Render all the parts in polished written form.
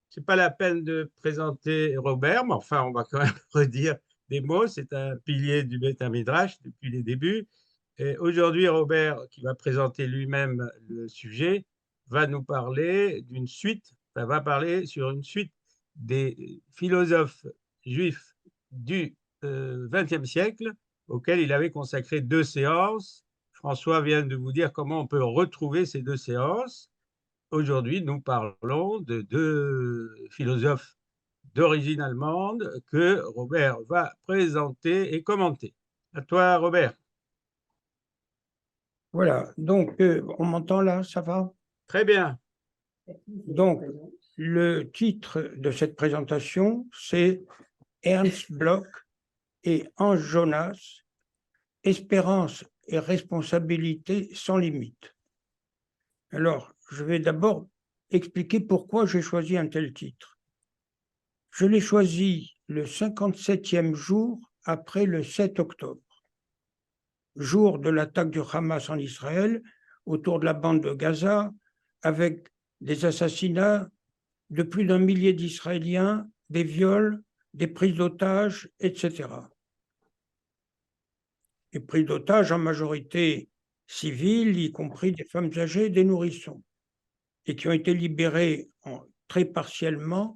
C'est pas la peine de présenter Robert, mais enfin, on va quand même redire des mots. C'est un pilier du Beth Midrash depuis les débuts. Et aujourd'hui, Robert, qui va présenter lui-même le sujet, va nous parler d'une suite, enfin, va parler sur une suite des philosophes juifs du XXe siècle, auxquels il avait consacré 2 séances. François vient de vous dire comment on peut retrouver ces 2 séances. Aujourd'hui, nous parlons de 2 philosophes d'origine allemande que Robert va présenter et commenter. À toi, Robert. Voilà, donc on m'entend là, ça va? Très bien. Donc, le titre de cette présentation, c'est Ernst Bloch et Hans Jonas, Espérance et responsabilité sans limite. Alors, je vais d'abord expliquer pourquoi j'ai choisi un tel titre. Je l'ai choisi le 57e jour après le 7 octobre, jour de l'attaque du Hamas en Israël autour de la bande de Gaza, avec des assassinats de plus d'1 millier d'Israéliens, des viols, des prises d'otages, etc. Et prises d'otages en majorité civiles, y compris des femmes âgées et des nourrissons, et qui ont été libérés très partiellement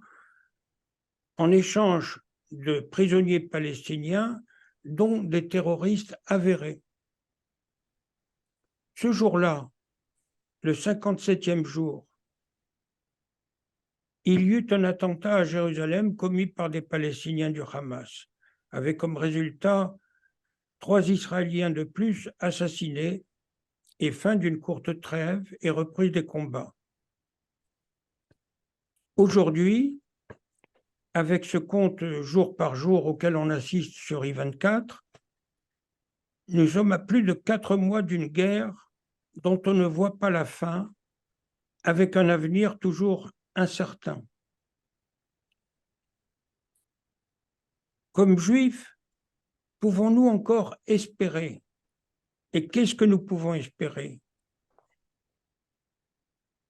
en échange de prisonniers palestiniens, dont des terroristes avérés. Ce jour-là, le 57e jour, il y eut un attentat à Jérusalem commis par des Palestiniens du Hamas, avec comme résultat 3 Israéliens de plus assassinés et fin d'une courte trêve et reprise des combats. Aujourd'hui, avec ce compte jour par jour auquel on assiste sur I24, nous sommes à plus de 4 mois d'une guerre dont on ne voit pas la fin, avec un avenir toujours incertain. Comme juifs, pouvons-nous encore espérer? Et qu'est-ce que nous pouvons espérer?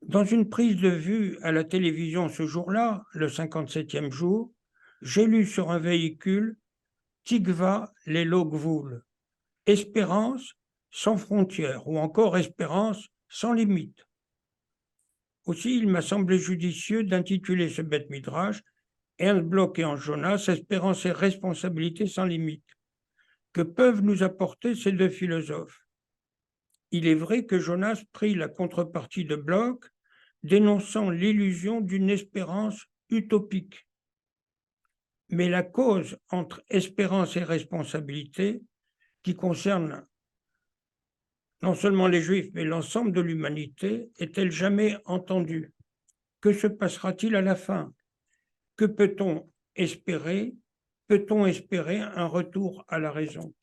Dans une prise de vue à la télévision ce jour-là, le 57e jour, j'ai lu sur un véhicule Tikva lelo gvul, espérance sans frontières, ou encore espérance sans limite. Aussi, il m'a semblé judicieux d'intituler ce Beth Midrash Ernst Bloch et Hans Jonas, espérance et responsabilité sans limite. Que peuvent nous apporter ces 2 philosophes? Il est vrai que Jonas prit la contrepartie de Bloch, dénonçant l'illusion d'une espérance utopique. Mais la cause entre espérance et responsabilité, qui concerne non seulement les Juifs, mais l'ensemble de l'humanité, est-elle jamais entendue? Que se passera-t-il à la fin? Que peut-on espérer? Peut-on espérer un retour à la raison?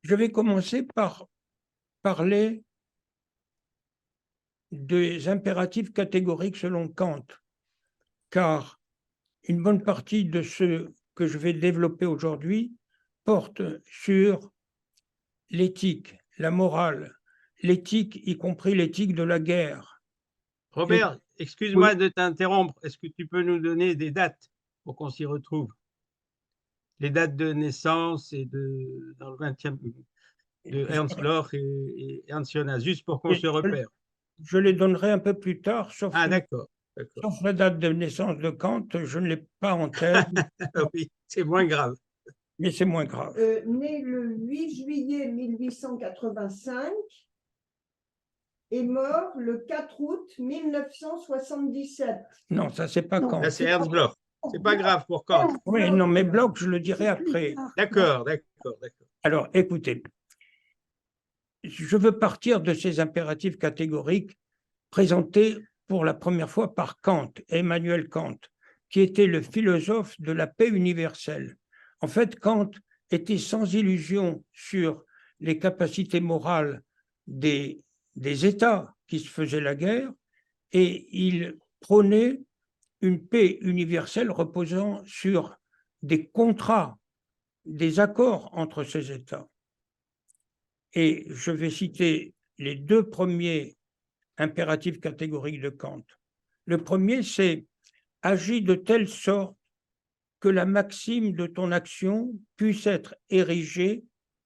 Je vais commencer par parler des impératifs catégoriques selon Kant, car une bonne partie de ce que je vais développer aujourd'hui porte sur l'éthique, la morale, l'éthique, y compris l'éthique de la guerre. Robert, Oui, excuse-moi de t'interrompre. Est-ce que tu peux nous donner des dates pour qu'on s'y retrouve? Les dates de naissance et dans le 20e de Ernst Bloch et Ernst Jonas, juste pour qu'on se repère. je les donnerai un peu plus tard, Ah, d'accord, d'accord. sauf la date de naissance de Kant, je ne l'ai pas en tête, Oui, c'est moins grave. mais c'est moins grave. Né le 8 juillet 1885 et mort le 4 août 1977. Non, ça, c'est pas Non, Kant. Là, c'est Ernst Bloch. C'est pas grave pour Kant. Oui, non, mais Bloch, je le dirai après. D'accord, d'accord, d'accord. Alors, écoutez, je veux partir de ces impératifs catégoriques présentés pour la première fois par Kant, Emmanuel Kant, qui était le philosophe de la paix universelle. En fait, Kant était sans illusion sur les capacités morales des États qui se faisaient la guerre, et il prônait une paix universelle reposant sur des contrats, des accords entre ces États. Et je vais citer les 2 premiers impératifs catégoriques de Kant. Le premier, c'est « agis de telle sorte que la maxime de ton action puisse être érigée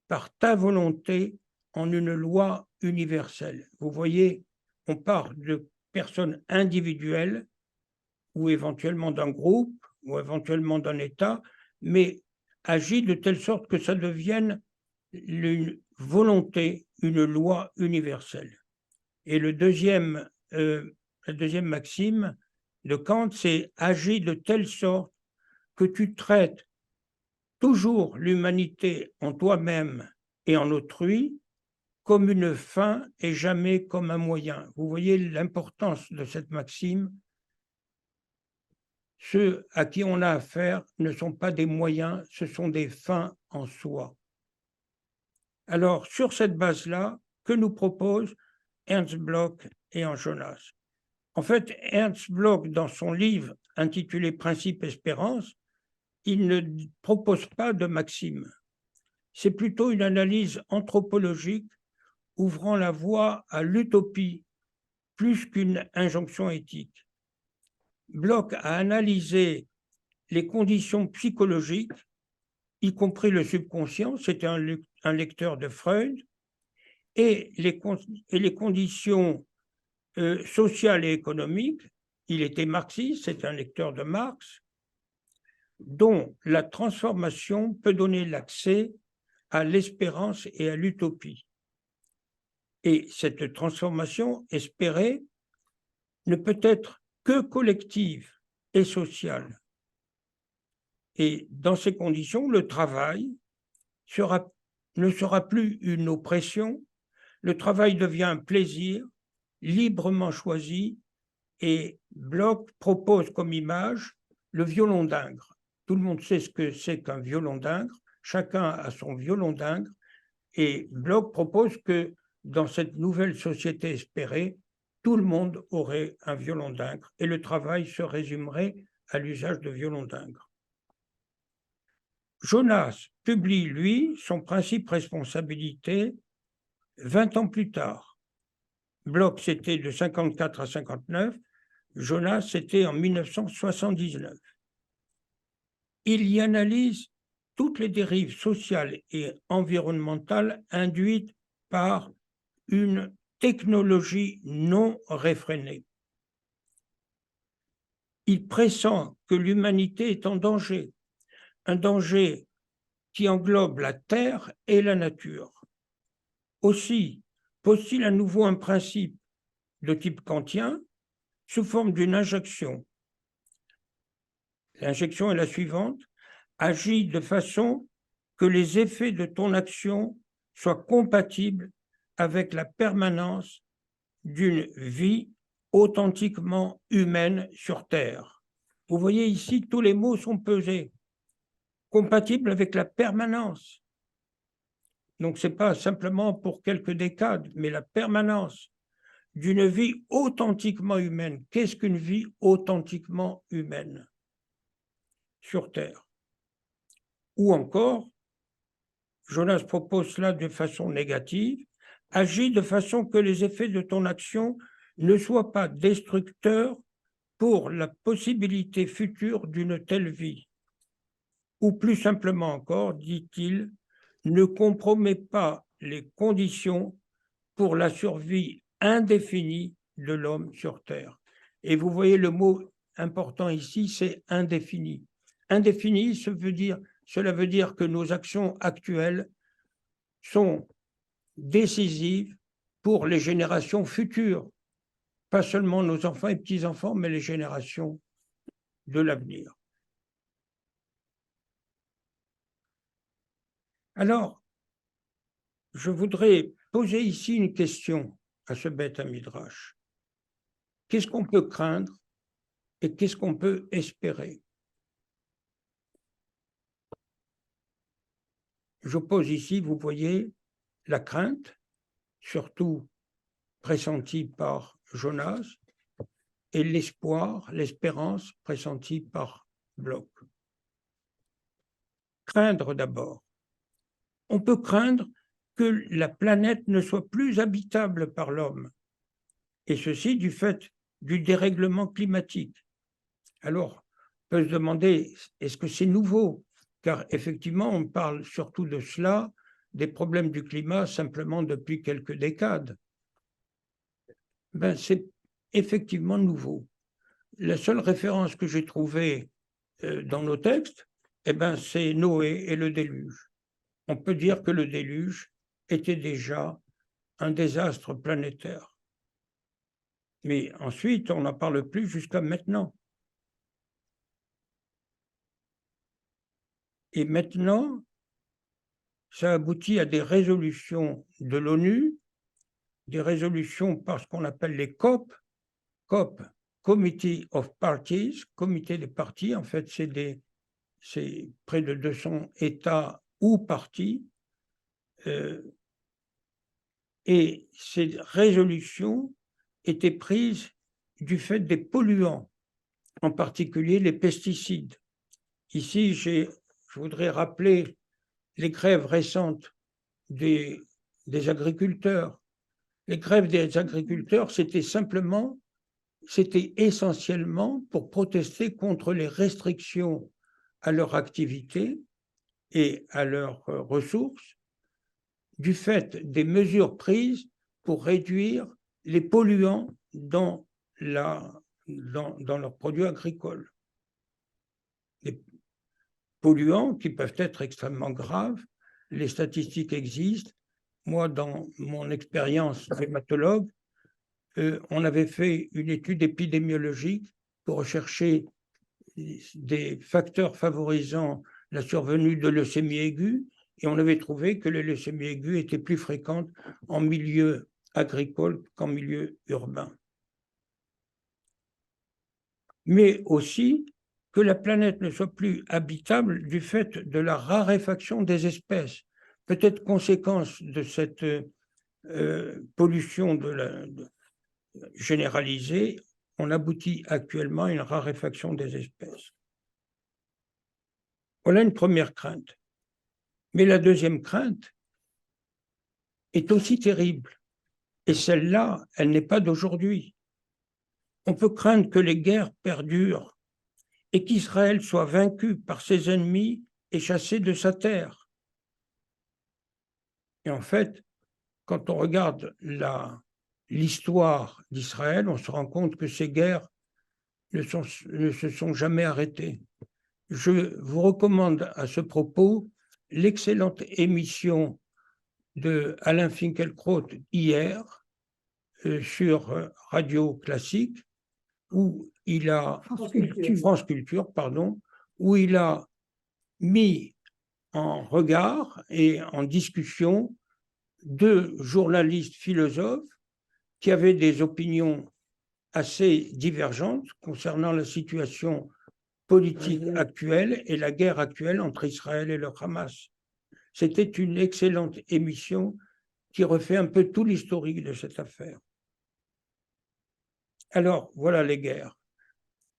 par ta volonté en une loi universelle ». Vous voyez, on part de personnes individuelles ou éventuellement d'un groupe ou éventuellement d'un État, mais agit de telle sorte que ça devienne une volonté, une loi universelle. Et la deuxième maxime de Kant, c'est agis de telle sorte que tu traites toujours l'humanité en toi-même et en autrui comme une fin et jamais comme un moyen. Vous voyez l'importance de cette maxime. Ceux à qui on a affaire ne sont pas des moyens, ce sont des fins en soi. Alors, sur cette base-là, que nous proposent Ernst Bloch et Hans Jonas? En fait, Ernst Bloch, dans son livre intitulé « Principe Espérance », il ne propose pas de maxime. C'est plutôt une analyse anthropologique ouvrant la voie à l'utopie plus qu'une injonction éthique. Bloch a analysé les conditions psychologiques, y compris le subconscient, c'était un lecteur de Freud, et les conditions sociales et économiques, il était marxiste, c'est un lecteur de Marx, dont la transformation peut donner l'accès à l'espérance et à l'utopie. Et cette transformation espérée ne peut être que collective et sociale. Et dans ces conditions, le travail ne sera plus une oppression, le travail devient un plaisir librement choisi, et Bloch propose comme image le violon d'Ingres. Tout le monde sait ce que c'est qu'un violon d'Ingres, chacun a son violon d'Ingres, et Bloch propose que dans cette nouvelle société espérée, tout le monde aurait un violon d'Ingres et le travail se résumerait à l'usage de violon d'Ingres. Jonas publie, lui, son principe responsabilité 20 ans plus tard. Bloch, c'était de 54 à 59, Jonas, c'était en 1979. Il y analyse toutes les dérives sociales et environnementales induites par une technologie non réfrénée. Il pressent que l'humanité est en danger, un danger qui englobe la terre et la nature. Aussi, pose-t-il à nouveau un principe de type kantien sous forme d'une injection. L'injection est la suivante: agis de façon que les effets de ton action soient compatibles avec la permanence d'une vie authentiquement humaine sur Terre. Vous voyez ici, tous les mots sont pesés. Compatible avec la permanence. Donc, ce n'est pas simplement pour quelques décades, mais la permanence d'une vie authentiquement humaine. Qu'est-ce qu'une vie authentiquement humaine sur Terre? Ou encore, Jonas propose cela de façon négative, agis de façon que les effets de ton action ne soient pas destructeurs pour la possibilité future d'une telle vie. Ou plus simplement encore, dit-il, ne compromet pas les conditions pour la survie indéfinie de l'homme sur Terre. Et vous voyez le mot important ici, c'est indéfini. Indéfini, cela veut dire que nos actions actuelles sont décisives pour les générations futures, pas seulement nos enfants et petits-enfants, mais les générations de l'avenir. Alors, je voudrais poser ici une question à ce Beth Midrash. Qu'est-ce qu'on peut craindre et qu'est-ce qu'on peut espérer? J'oppose ici, vous voyez, la crainte, surtout pressentie par Jonas, et l'espoir, l'espérance pressentie par Bloch. Craindre d'abord. On peut craindre que la planète ne soit plus habitable par l'homme. et ceci du fait du dérèglement climatique. Alors, on peut se demander, est-ce que c'est nouveau? Car effectivement, on parle surtout de cela, des problèmes du climat, simplement depuis quelques décades. Ben, c'est effectivement nouveau. La seule référence que j'ai trouvée dans nos textes, eh ben, c'est Noé et le déluge. On peut dire que le déluge était déjà un désastre planétaire. Mais ensuite, on n'en parle plus jusqu'à maintenant. Et maintenant, ça aboutit à des résolutions de l'ONU, des résolutions par ce qu'on appelle les COP, COP, Committee of Parties, comité des parties, en fait, c'est près de 200 États ou parties, et ces résolutions étaient prises du fait des polluants, en particulier les pesticides. Ici, je voudrais rappeler les grèves récentes des agriculteurs. Les grèves des agriculteurs, c'était essentiellement pour protester contre les restrictions à leur activité et à leurs ressources, du fait des mesures prises pour réduire les polluants dans leurs produits agricoles. Les polluants qui peuvent être extrêmement graves, les statistiques existent. Moi, dans mon expérience d'hématologue, on avait fait une étude épidémiologique pour rechercher des facteurs favorisant la survenue de leucémie aiguë, et on avait trouvé que les leucémies aiguës étaient plus fréquentes en milieu agricole qu'en milieu urbain. Mais aussi que la planète ne soit plus habitable du fait de la raréfaction des espèces. Peut-être conséquence de cette pollution généralisée, on aboutit actuellement à une raréfaction des espèces. Voilà une première crainte. Mais la deuxième crainte est aussi terrible. Et celle-là, elle n'est pas d'aujourd'hui. On peut craindre que les guerres perdurent et qu'Israël soit vaincu par ses ennemis et chassé de sa terre. Et en fait, quand on regarde l'histoire d'Israël, on se rend compte que ces guerres ne se sont jamais arrêtées. Je vous recommande à ce propos l'excellente émission de Alain Finkielkraut hier sur Radio Classique, où il a France Culture, pardon, où il a mis en regard et en discussion deux journalistes philosophes qui avaient des opinions assez divergentes concernant la situation politique actuelle et la guerre actuelle entre Israël et le Hamas. C'était une excellente émission qui refait un peu tout l'historique de cette affaire. Alors, voilà les guerres.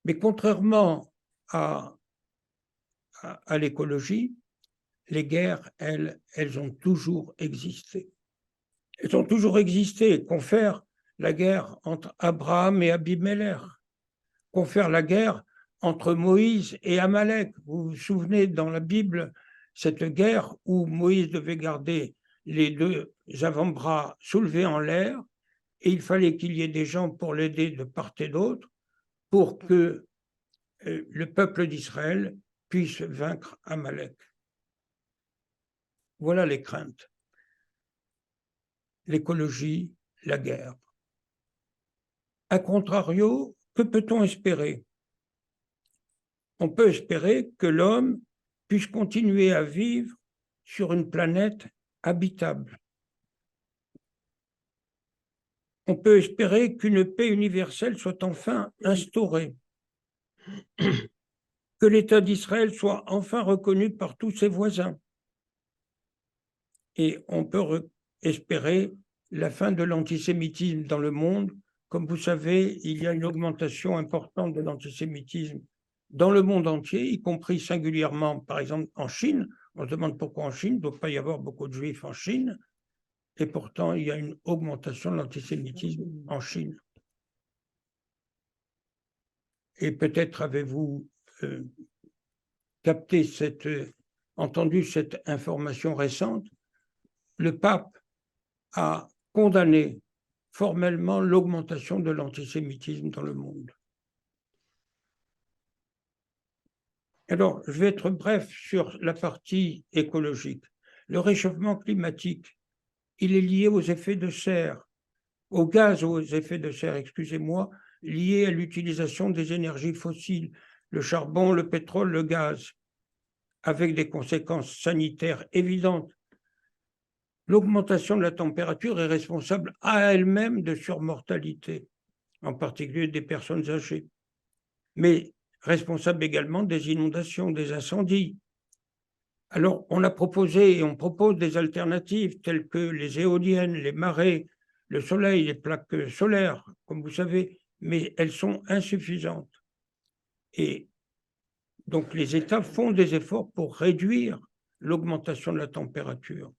Mais contrairement à l'écologie, les guerres, elles ont toujours existé. Elles ont toujours existé. Confère la guerre entre Abraham et Abimelech, confère la guerre entre Moïse et Amalek. Vous vous souvenez dans la Bible, cette guerre où Moïse devait garder les deux avant-bras soulevés en l'air, et il fallait qu'il y ait des gens pour l'aider de part et d'autre, pour que le peuple d'Israël puisse vaincre Amalek. Voilà les craintes. L'écologie, la guerre. A contrario, que peut-on espérer? On peut espérer que l'homme puisse continuer à vivre sur une planète habitable. On peut espérer qu'une paix universelle soit enfin instaurée, que l'État d'Israël soit enfin reconnu par tous ses voisins. Et on peut espérer la fin de l'antisémitisme dans le monde. Comme vous savez, il y a une augmentation importante de l'antisémitisme dans le monde entier, y compris singulièrement, par exemple, en Chine. On se demande pourquoi en Chine, il ne doit pas y avoir beaucoup de juifs en Chine, et pourtant il y a une augmentation de l'antisémitisme en Chine. et peut-être avez-vous entendu cette information récente, le pape a condamné formellement l'augmentation de l'antisémitisme dans le monde. Alors, je vais être bref sur la partie écologique. Le réchauffement climatique, il est lié aux effets de serre, aux gaz aux effets de serre, excusez-moi, liés à l'utilisation des énergies fossiles, le charbon, le pétrole, le gaz, avec des conséquences sanitaires évidentes. L'augmentation de la température est responsable à elle-même de surmortalité, en particulier des personnes âgées, mais responsable également des inondations, des incendies. Alors, on a proposé et on propose des alternatives telles que les éoliennes, les marées, le soleil, les plaques solaires, comme vous savez, mais elles sont insuffisantes. Et donc, les États font des efforts pour réduire l'augmentation de la température.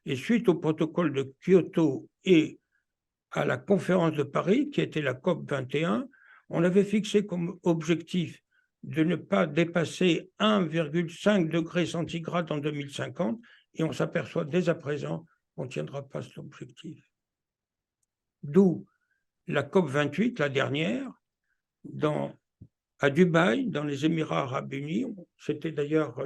Et suite au protocole de Kyoto et à la conférence de Paris, qui était la COP 21, on avait fixé comme objectif de ne pas dépasser 1,5 degré centigrade en 2050, et on s'aperçoit dès à présent qu'on ne tiendra pas cet objectif. D'où la COP 28, la dernière, à Dubaï, dans les Émirats arabes unis. C'était d'ailleurs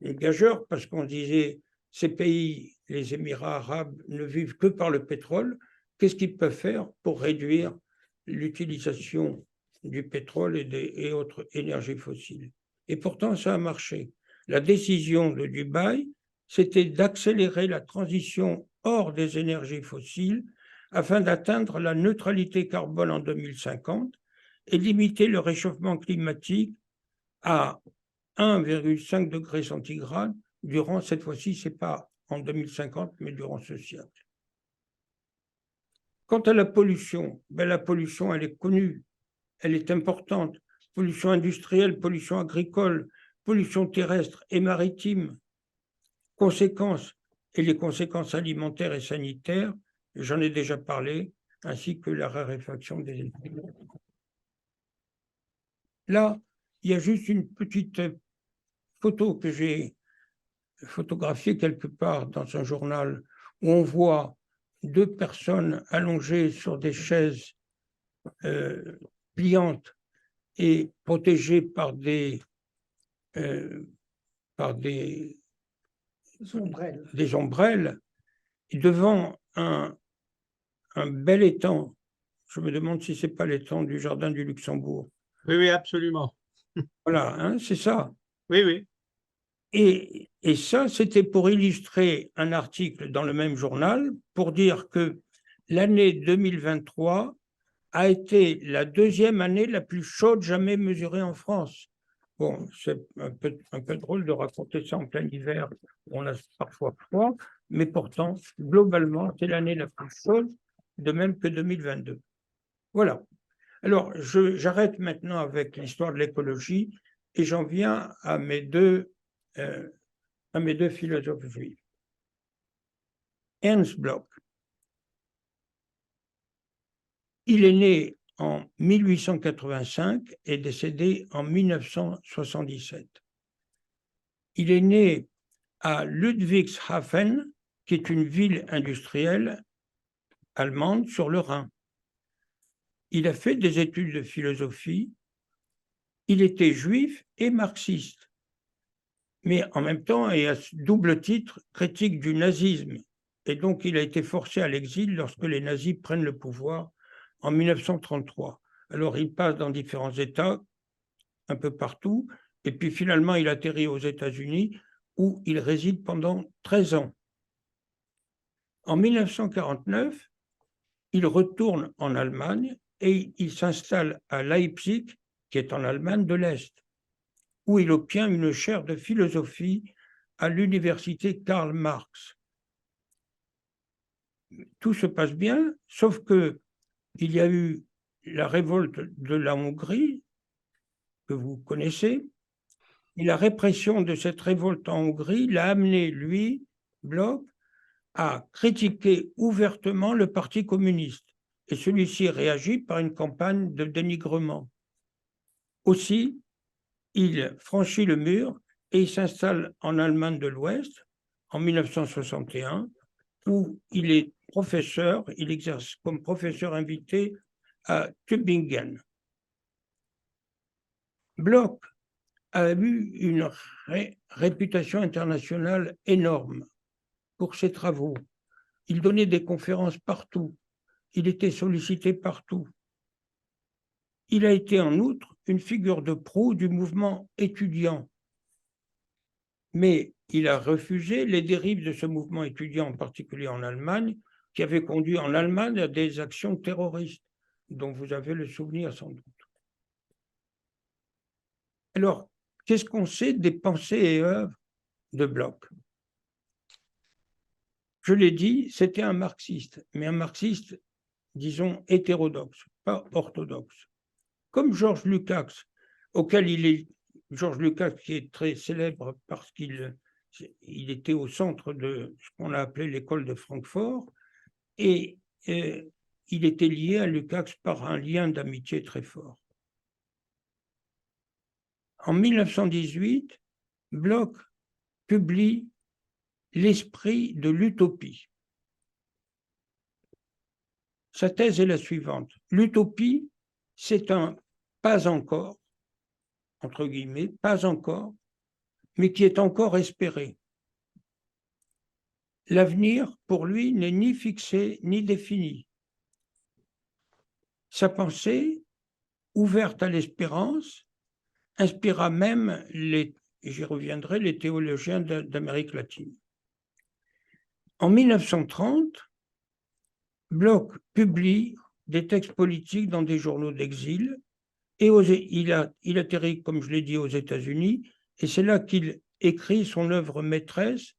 les gageurs, parce qu'on disait, ces pays, les Émirats arabes, ne vivent que par le pétrole. Qu'est-ce qu'ils peuvent faire pour réduire l'utilisation du pétrole et autres énergies fossiles? Et pourtant, ça a marché. La décision de Dubaï, c'était d'accélérer la transition hors des énergies fossiles afin d'atteindre la neutralité carbone en 2050 et limiter le réchauffement climatique à 1,5 degré centigrade durant, cette fois-ci, ce n'est pas en 2050, mais durant ce siècle. Quant à la pollution, la pollution, elle est connue, elle est importante. Pollution industrielle, pollution agricole, pollution terrestre et maritime. Conséquences, et les conséquences alimentaires et sanitaires, j'en ai déjà parlé, ainsi que la raréfaction des éléments. Là, il y a juste une petite photo que j'ai photographiée quelque part dans un journal où on voit deux personnes allongées sur des chaises pliantes et protégées par des ombrelles, et devant un bel étang. Je me demande si ce n'est pas l'étang du Jardin du Luxembourg. Oui, oui, absolument. Voilà, hein, c'est ça. Oui, oui. Et ça, c'était pour illustrer un article dans le même journal pour dire que l'année 2023 a été la deuxième année la plus chaude jamais mesurée en France. Bon, c'est un peu drôle de raconter ça en plein hiver, on a parfois froid, mais pourtant, globalement, c'est l'année la plus chaude, de même que 2022. Voilà. Alors, j'arrête maintenant avec l'histoire de l'écologie et j'en viens à mes deux philosophes juifs. Ernst Bloch, il est né en 1885 et décédé en 1977. Il est né à Ludwigshafen, qui est une ville industrielle allemande sur le Rhin. Il a fait des études de philosophie. Il était juif et marxiste, mais en même temps, et à double titre, critique du nazisme. Et donc, il a été forcé à l'exil lorsque les nazis prennent le pouvoir en 1933. Alors, il passe dans différents États, un peu partout, et puis finalement, il atterrit aux États-Unis, où il réside pendant 13 ans. En 1949, il retourne en Allemagne et il s'installe à Leipzig, qui est en Allemagne de l'Est, où il obtient une chaire de philosophie à l'université Karl Marx. Tout se passe bien, sauf que il y a eu la révolte de la Hongrie, que vous connaissez, et la répression de cette révolte en Hongrie l'a amené, lui, Bloch, à critiquer ouvertement le Parti communiste. Et celui-ci réagit par une campagne de dénigrement. Aussi, il franchit le mur et il s'installe en Allemagne de l'Ouest en 1961, où il est professeur, il exerce comme professeur invité à Tübingen. Bloch a eu une réputation internationale énorme pour ses travaux. Il donnait des conférences partout, il était sollicité partout. Il a été en outre une figure de proue du mouvement étudiant. Mais il a refusé les dérives de ce mouvement étudiant, en particulier en Allemagne, qui avait conduit en Allemagne à des actions terroristes, dont vous avez le souvenir sans doute. Alors, qu'est-ce qu'on sait des pensées et œuvres de Bloch? Je l'ai dit, c'était un marxiste, mais un marxiste, disons, hétérodoxe, pas orthodoxe. Comme Georges Lukács, Georges Lukács qui est très célèbre parce qu'il était au centre de ce qu'on a appelé l'école de Francfort, et il était lié à Lukács par un lien d'amitié très fort. En 1918, Bloch publie L'esprit de l'utopie. Sa thèse est la suivante. L'utopie, c'est un pas encore, entre guillemets, pas encore, mais qui est encore espéré. L'avenir, pour lui, n'est ni fixé ni défini. Sa pensée, ouverte à l'espérance, inspira même, j'y reviendrai, les théologiens d'Amérique latine. En 1930, Bloch publie des textes politiques dans des journaux d'exil et il atterrit, comme je l'ai dit, aux États-Unis, et c'est là qu'il écrit son œuvre maîtresse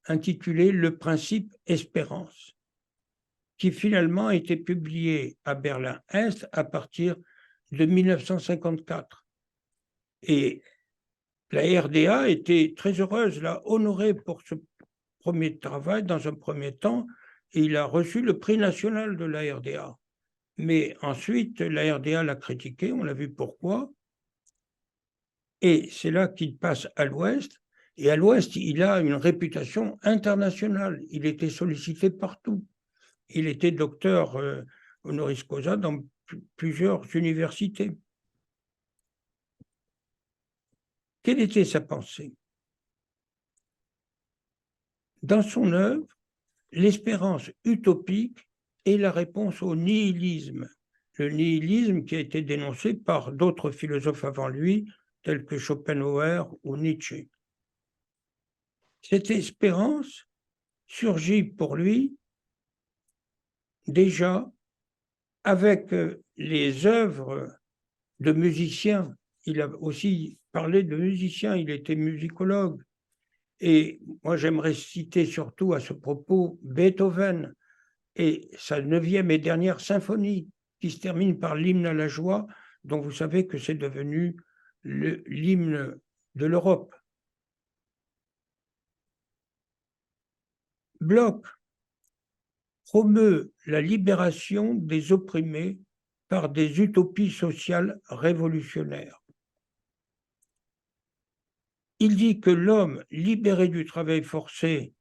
intitulée Le principe espérance, qui finalement a été publiée à Berlin-Est à partir de 1954. Et la RDA était très heureuse, l'a honoré pour ce premier travail dans un premier temps, et il a reçu le prix national de la RDA. Mais ensuite, la RDA l'a critiqué, on l'a vu pourquoi, et c'est là qu'il passe à l'Ouest, et à l'Ouest, il a une réputation internationale, il était sollicité partout. Il était docteur honoris causa dans plusieurs universités. Quelle était sa pensée? Dans son œuvre, l'espérance utopique est la réponse au nihilisme. Le nihilisme qui a été dénoncé par d'autres philosophes avant lui, tels que Schopenhauer ou Nietzsche. Cette espérance surgit pour lui déjà avec les œuvres de musiciens. Il a aussi parlé de musiciens, il était musicologue. Et moi, j'aimerais citer surtout à ce propos Beethoven et sa 9e et dernière symphonie, qui se termine par l'hymne à la joie, dont vous savez que c'est devenu l'hymne de l'Europe. Bloch promeut la libération des opprimés par des utopies sociales révolutionnaires. Il dit que l'homme libéré du travail forcé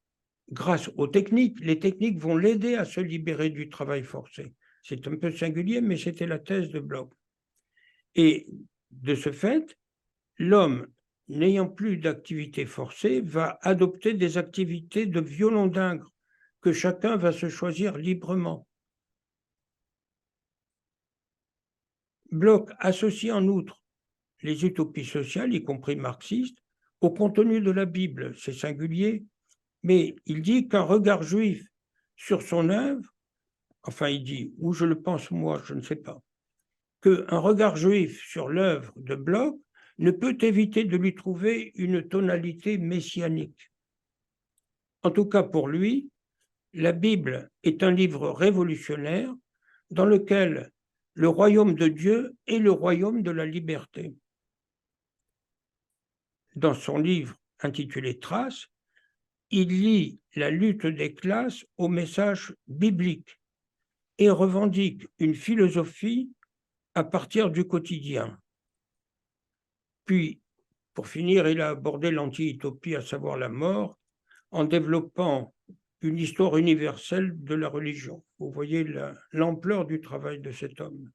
grâce aux techniques, les techniques vont l'aider à se libérer du travail forcé. C'est un peu singulier, mais c'était la thèse de Bloch. Et de ce fait, l'homme, n'ayant plus d'activité forcée, va adopter des activités de violon d'ingre que chacun va se choisir librement. Bloch associe en outre les utopies sociales, y compris marxistes, au contenu de la Bible. C'est singulier, mais il dit qu'un regard juif sur son œuvre, enfin il dit, ou je le pense moi, je ne sais pas, qu'un regard juif sur l'œuvre de Bloch ne peut éviter de lui trouver une tonalité messianique. En tout cas pour lui, la Bible est un livre révolutionnaire dans lequel le royaume de Dieu est le royaume de la liberté. Dans son livre intitulé Traces, il lie la lutte des classes au message biblique et revendique une philosophie à partir du quotidien. Puis, pour finir, il a abordé l'anti-utopie, à savoir la mort, en développant une histoire universelle de la religion. Vous voyez l'ampleur du travail de cet homme.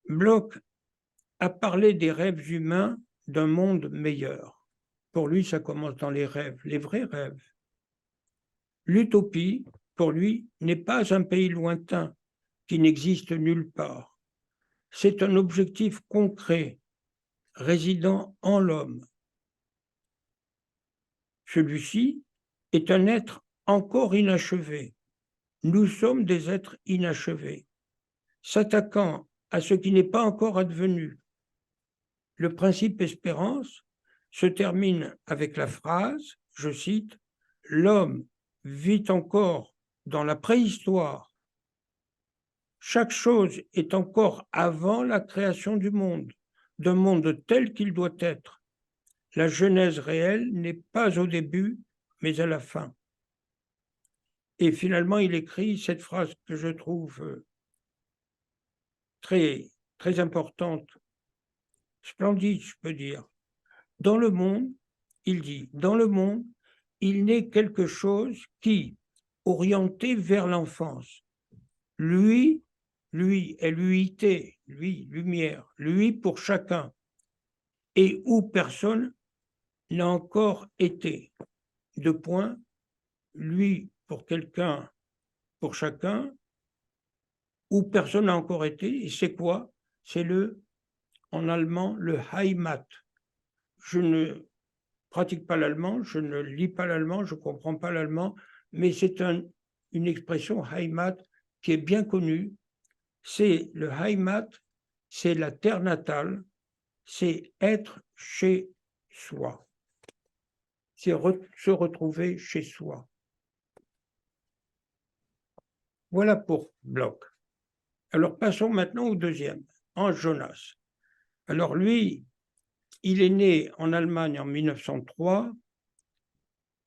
Bloch a parlé des rêves humains d'un monde meilleur. Pour lui, ça commence dans les rêves, les vrais rêves. L'utopie, pour lui, n'est pas un pays lointain qui n'existe nulle part. C'est un objectif concret, résidant en l'homme. Celui-ci est un être encore inachevé. Nous sommes des êtres inachevés, s'attaquant à ce qui n'est pas encore advenu. Le principe espérance se termine avec la phrase, je cite, « L'homme vit encore dans la préhistoire. Chaque chose est encore avant la création du monde, d'un monde tel qu'il doit être. La genèse réelle n'est pas au début, mais à la fin. » Et finalement, il écrit cette phrase que je trouve très, très importante, splendide, je peux dire. Dans le monde, il dit, dans le monde, il naît quelque chose qui, orienté vers l'enfance, lui, L-U-I-T, lui, lumière, lui pour chacun, et où personne n'a encore été. Deux points, lui pour quelqu'un, pour chacun, où personne n'a encore été, et c'est quoi? C'est en allemand, le Heimat. Je ne pratique pas l'allemand, je ne lis pas l'allemand, je ne comprends pas l'allemand, mais c'est une expression Heimat qui est bien connue. C'est le Heimat, c'est la terre natale, c'est être chez soi. C'est se retrouver chez soi. Voilà pour Bloch. Alors passons maintenant au deuxième, Hans Jonas. Alors lui, il est né en Allemagne en 1903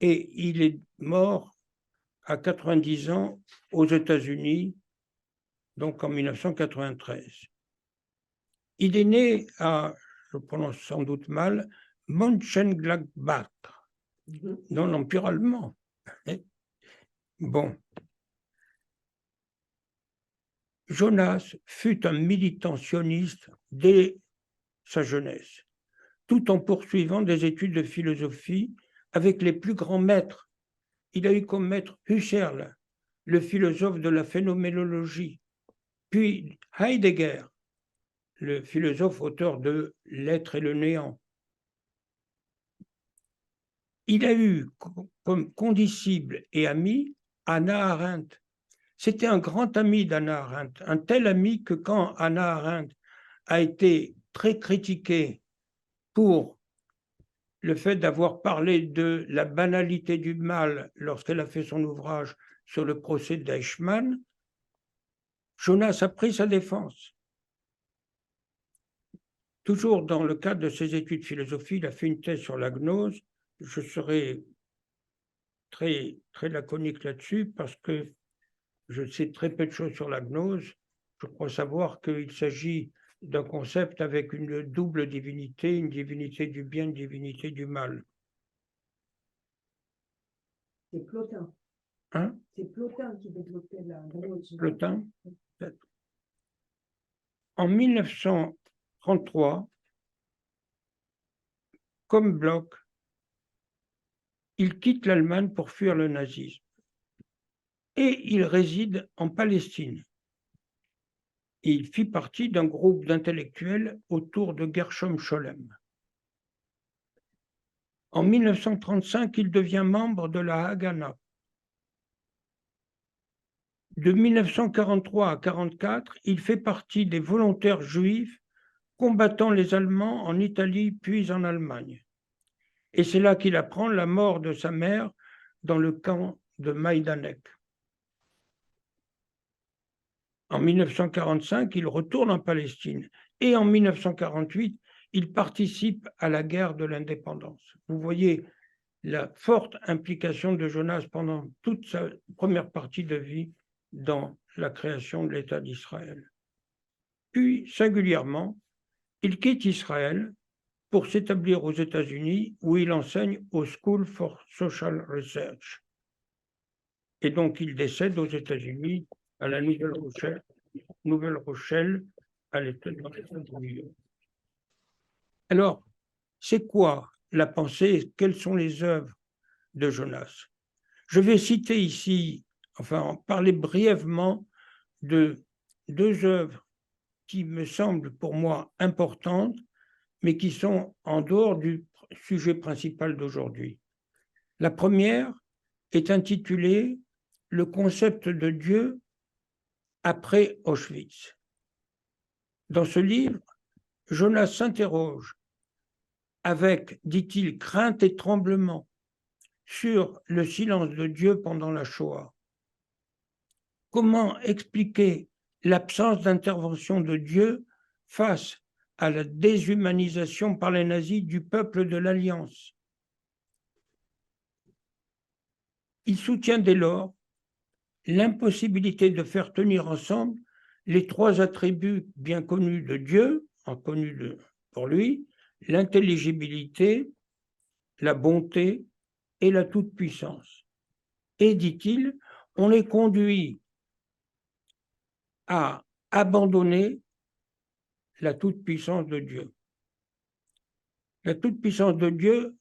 et il est mort à 90 ans aux États-Unis, donc en 1993. Il est né à, je prononce sans doute mal, Mönchengladbach, dans l'Empire allemand. Bon. Jonas fut un militant sioniste dès sa jeunesse, tout en poursuivant des études de philosophie avec les plus grands maîtres. Il a eu comme maître Husserl, le philosophe de la phénoménologie, puis Heidegger, le philosophe auteur de L'être et le néant. Il a eu comme condisciple et ami Hannah Arendt. C'était un grand ami d'Hannah Arendt, un tel ami que quand Hannah Arendt a été très critiquée pour le fait d'avoir parlé de la banalité du mal lorsqu'elle a fait son ouvrage sur le procès d'Eichmann, Jonas a pris sa défense. Toujours dans le cadre de ses études philosophiques, il a fait une thèse sur la gnose. Je serai très, très laconique là-dessus parce que je sais très peu de choses sur la gnose. Je crois savoir qu'il s'agit d'un concept avec une double divinité, une divinité du bien, une divinité du mal. C'est Plotin. Hein? C'est Plotin qui développait la gnose. Plotin, peut-être. En 1933, comme Bloch, il quitte l'Allemagne pour fuir le nazisme. Et il réside en Palestine. Il fit partie d'un groupe d'intellectuels autour de Gershom Scholem. En 1935, il devient membre de la Haganah. De 1943 à 1944, il fait partie des volontaires juifs combattant les Allemands en Italie puis en Allemagne. Et c'est là qu'il apprend la mort de sa mère dans le camp de Majdanek. En 1945, il retourne en Palestine et en 1948, il participe à la guerre de l'indépendance. Vous voyez la forte implication de Jonas pendant toute sa première partie de vie dans la création de l'État d'Israël. Puis, singulièrement, Il quitte Israël pour s'établir aux États-Unis où il enseigne au School for Social Research. Et donc il décède aux États-Unis, à la Nouvelle-Rochelle, à l'État de New York. Alors, c'est quoi la pensée? Quelles sont les œuvres de Jonas? Je vais citer ici, enfin en parler brièvement de deux œuvres qui me semblent pour moi importantes, mais qui sont en dehors du sujet principal d'aujourd'hui. La première est intitulée « Le concept de Dieu après Auschwitz ». Dans ce livre, Jonas s'interroge avec, dit-il, crainte et tremblement sur le silence de Dieu pendant la Shoah. Comment expliquer l'absence d'intervention de Dieu face à la déshumanisation par les nazis du peuple de l'Alliance? Il soutient dès lors l'impossibilité de faire tenir ensemble les trois attributs bien connus de Dieu, pour lui, l'intelligibilité, la bonté et la toute-puissance. Et, dit-il, on les conduit à abandonner la toute-puissance de Dieu. La toute-puissance de Dieu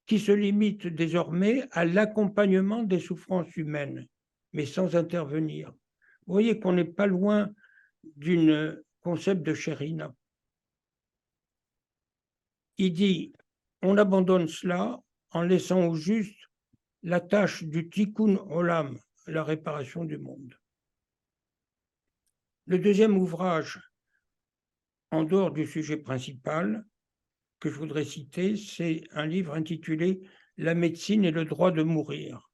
qui se limite désormais à l'accompagnement des souffrances humaines, mais sans intervenir. Vous voyez qu'on n'est pas loin d'un concept de Sherina. Il dit, on abandonne cela en laissant au juste la tâche du tikkun olam, la réparation du monde. Le deuxième ouvrage, en dehors du sujet principal, que je voudrais citer, c'est un livre intitulé « La médecine et le droit de mourir ».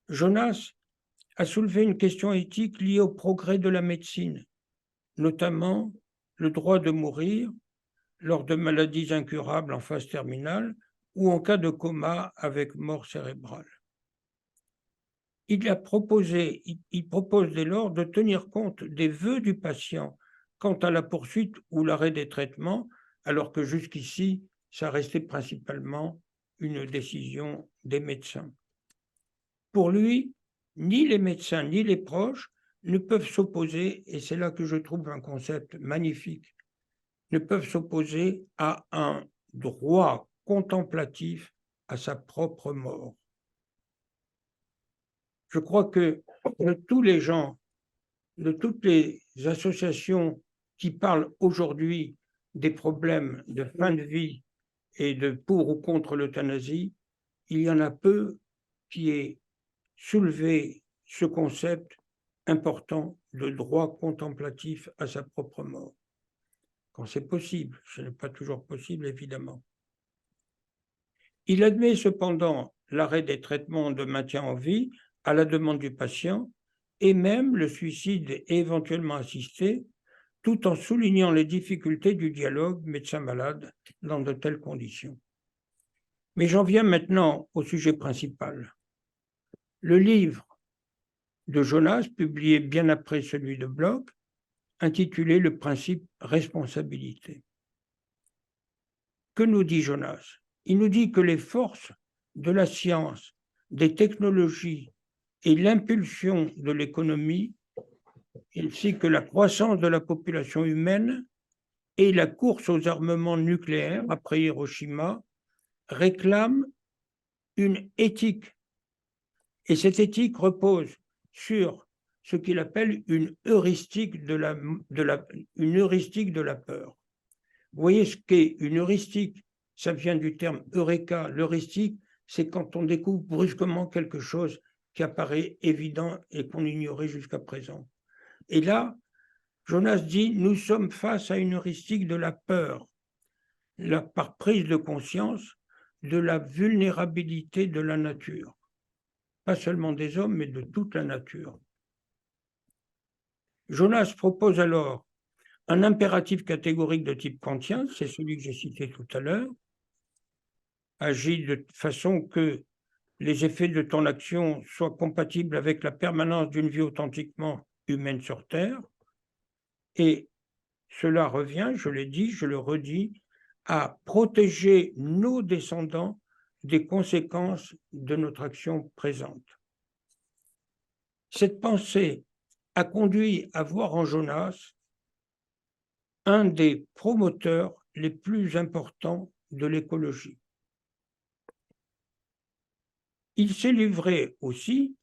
Jonas a soulevé une question éthique liée au progrès de la médecine, notamment le droit de mourir lors de maladies incurables en phase terminale ou en cas de coma avec mort cérébrale. Il propose dès lors de tenir compte des vœux du patient quant à la poursuite ou l'arrêt des traitements, alors que jusqu'ici, ça restait principalement une décision des médecins. Pour lui, ni les médecins ni les proches ne peuvent s'opposer, et c'est là que je trouve un concept magnifique, ne peuvent s'opposer à un droit contemplatif à sa propre mort. Je crois que de tous les gens, de toutes les associations qui parlent aujourd'hui des problèmes de fin de vie et de pour ou contre l'euthanasie, il y en a peu qui aient soulevé ce concept important de droit contemplatif à sa propre mort. Quand c'est possible, ce n'est pas toujours possible, évidemment. Il admet cependant l'arrêt des traitements de maintien en vie à la demande du patient et même le suicide éventuellement assisté, tout en soulignant les difficultés du dialogue médecin-malade dans de telles conditions. Mais j'en viens maintenant au sujet principal. Le livre de Jonas, publié bien après celui de Bloch, intitulé « Le principe responsabilité ». Que nous dit Jonas? Il nous dit que les forces de la science, des technologies et l'impulsion de l'économie, ainsi que la croissance de la population humaine et la course aux armements nucléaires après Hiroshima, réclament une éthique. Et cette éthique repose sur ce qu'il appelle une heuristique de la peur. Vous voyez ce qu'est une heuristique? Ça vient du terme eureka. L'heuristique, c'est quand on découvre brusquement quelque chose qui apparaît évident et qu'on ignorait jusqu'à présent. Et là, Jonas dit, nous sommes face à une heuristique de la peur, par prise de conscience de la vulnérabilité de la nature. Pas seulement des hommes, mais de toute la nature. Jonas propose alors un impératif catégorique de type kantien, c'est celui que j'ai cité tout à l'heure, agit de façon que les effets de ton action soient compatibles avec la permanence d'une vie authentiquement humaine sur Terre. Et cela revient, je l'ai dit, je le redis, à protéger nos descendants des conséquences de notre action présente. Cette pensée a conduit à voir en Jonas un des promoteurs les plus importants de l'écologie. Il s'est livré aussi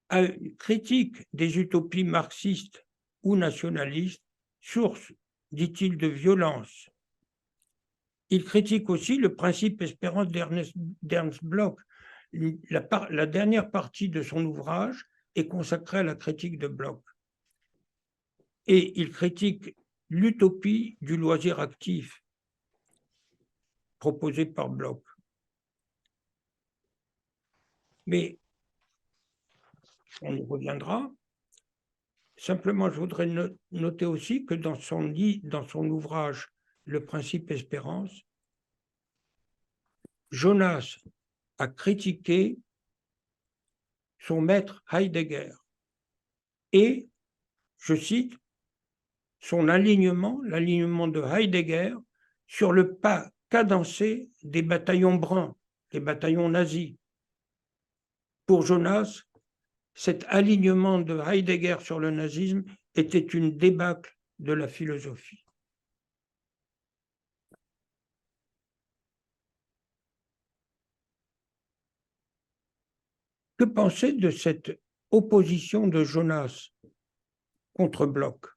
à une critique des utopies marxistes ou nationalistes, source, dit-il, de violence. Il critique aussi le principe espérance d'Ernst Bloch. La dernière partie de son ouvrage est consacrée à la critique de Bloch. Et il critique l'utopie du loisir actif proposée par Bloch. Mais on y reviendra. Simplement, je voudrais noter aussi que dans son ouvrage Le principe espérance, Jonas a critiqué son maître Heidegger et, je cite, son l'alignement de Heidegger sur le pas cadencé des bataillons bruns, des bataillons nazis. Pour Jonas, cet alignement de Heidegger sur le nazisme était une débâcle de la philosophie. Que penser de cette opposition de Jonas contre Bloch?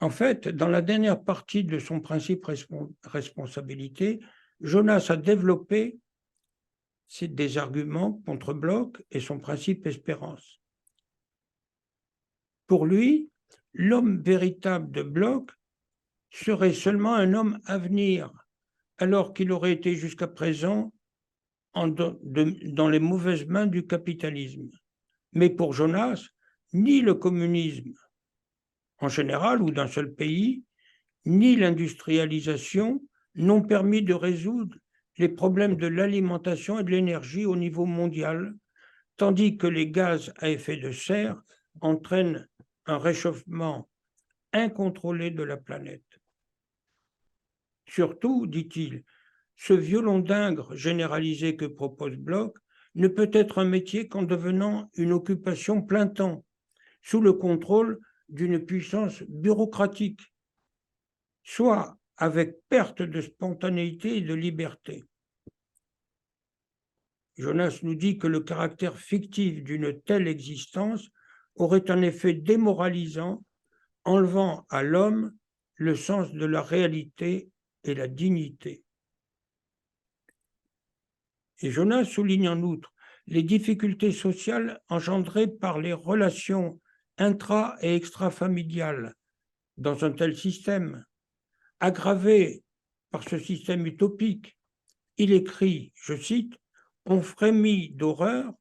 En fait, dans la dernière partie de son principe responsabilité, Jonas a développé des arguments contre Bloch et son principe espérance. Pour lui, l'homme véritable de Bloch serait seulement un homme à venir, alors qu'il aurait été jusqu'à présent dans les mauvaises mains du capitalisme. Mais pour Jonas, ni le communisme en général ou d'un seul pays, ni l'industrialisation n'ont permis de résoudre les problèmes de l'alimentation et de l'énergie au niveau mondial, tandis que les gaz à effet de serre entraînent un réchauffement incontrôlé de la planète. Surtout, dit-il, ce violon d'Ingres généralisé que propose Bloch ne peut être un métier qu'en devenant une occupation plein temps, sous le contrôle d'une puissance bureaucratique, soit avec perte de spontanéité et de liberté. Jonas nous dit que le caractère fictif d'une telle existence aurait un effet démoralisant, enlevant à l'homme le sens de la réalité et la dignité. Et Jonas souligne en outre les difficultés sociales engendrées par les relations intra- et extrafamiliales dans un tel système, aggravées par ce système utopique. Il écrit, je cite, « On frémit d'horreur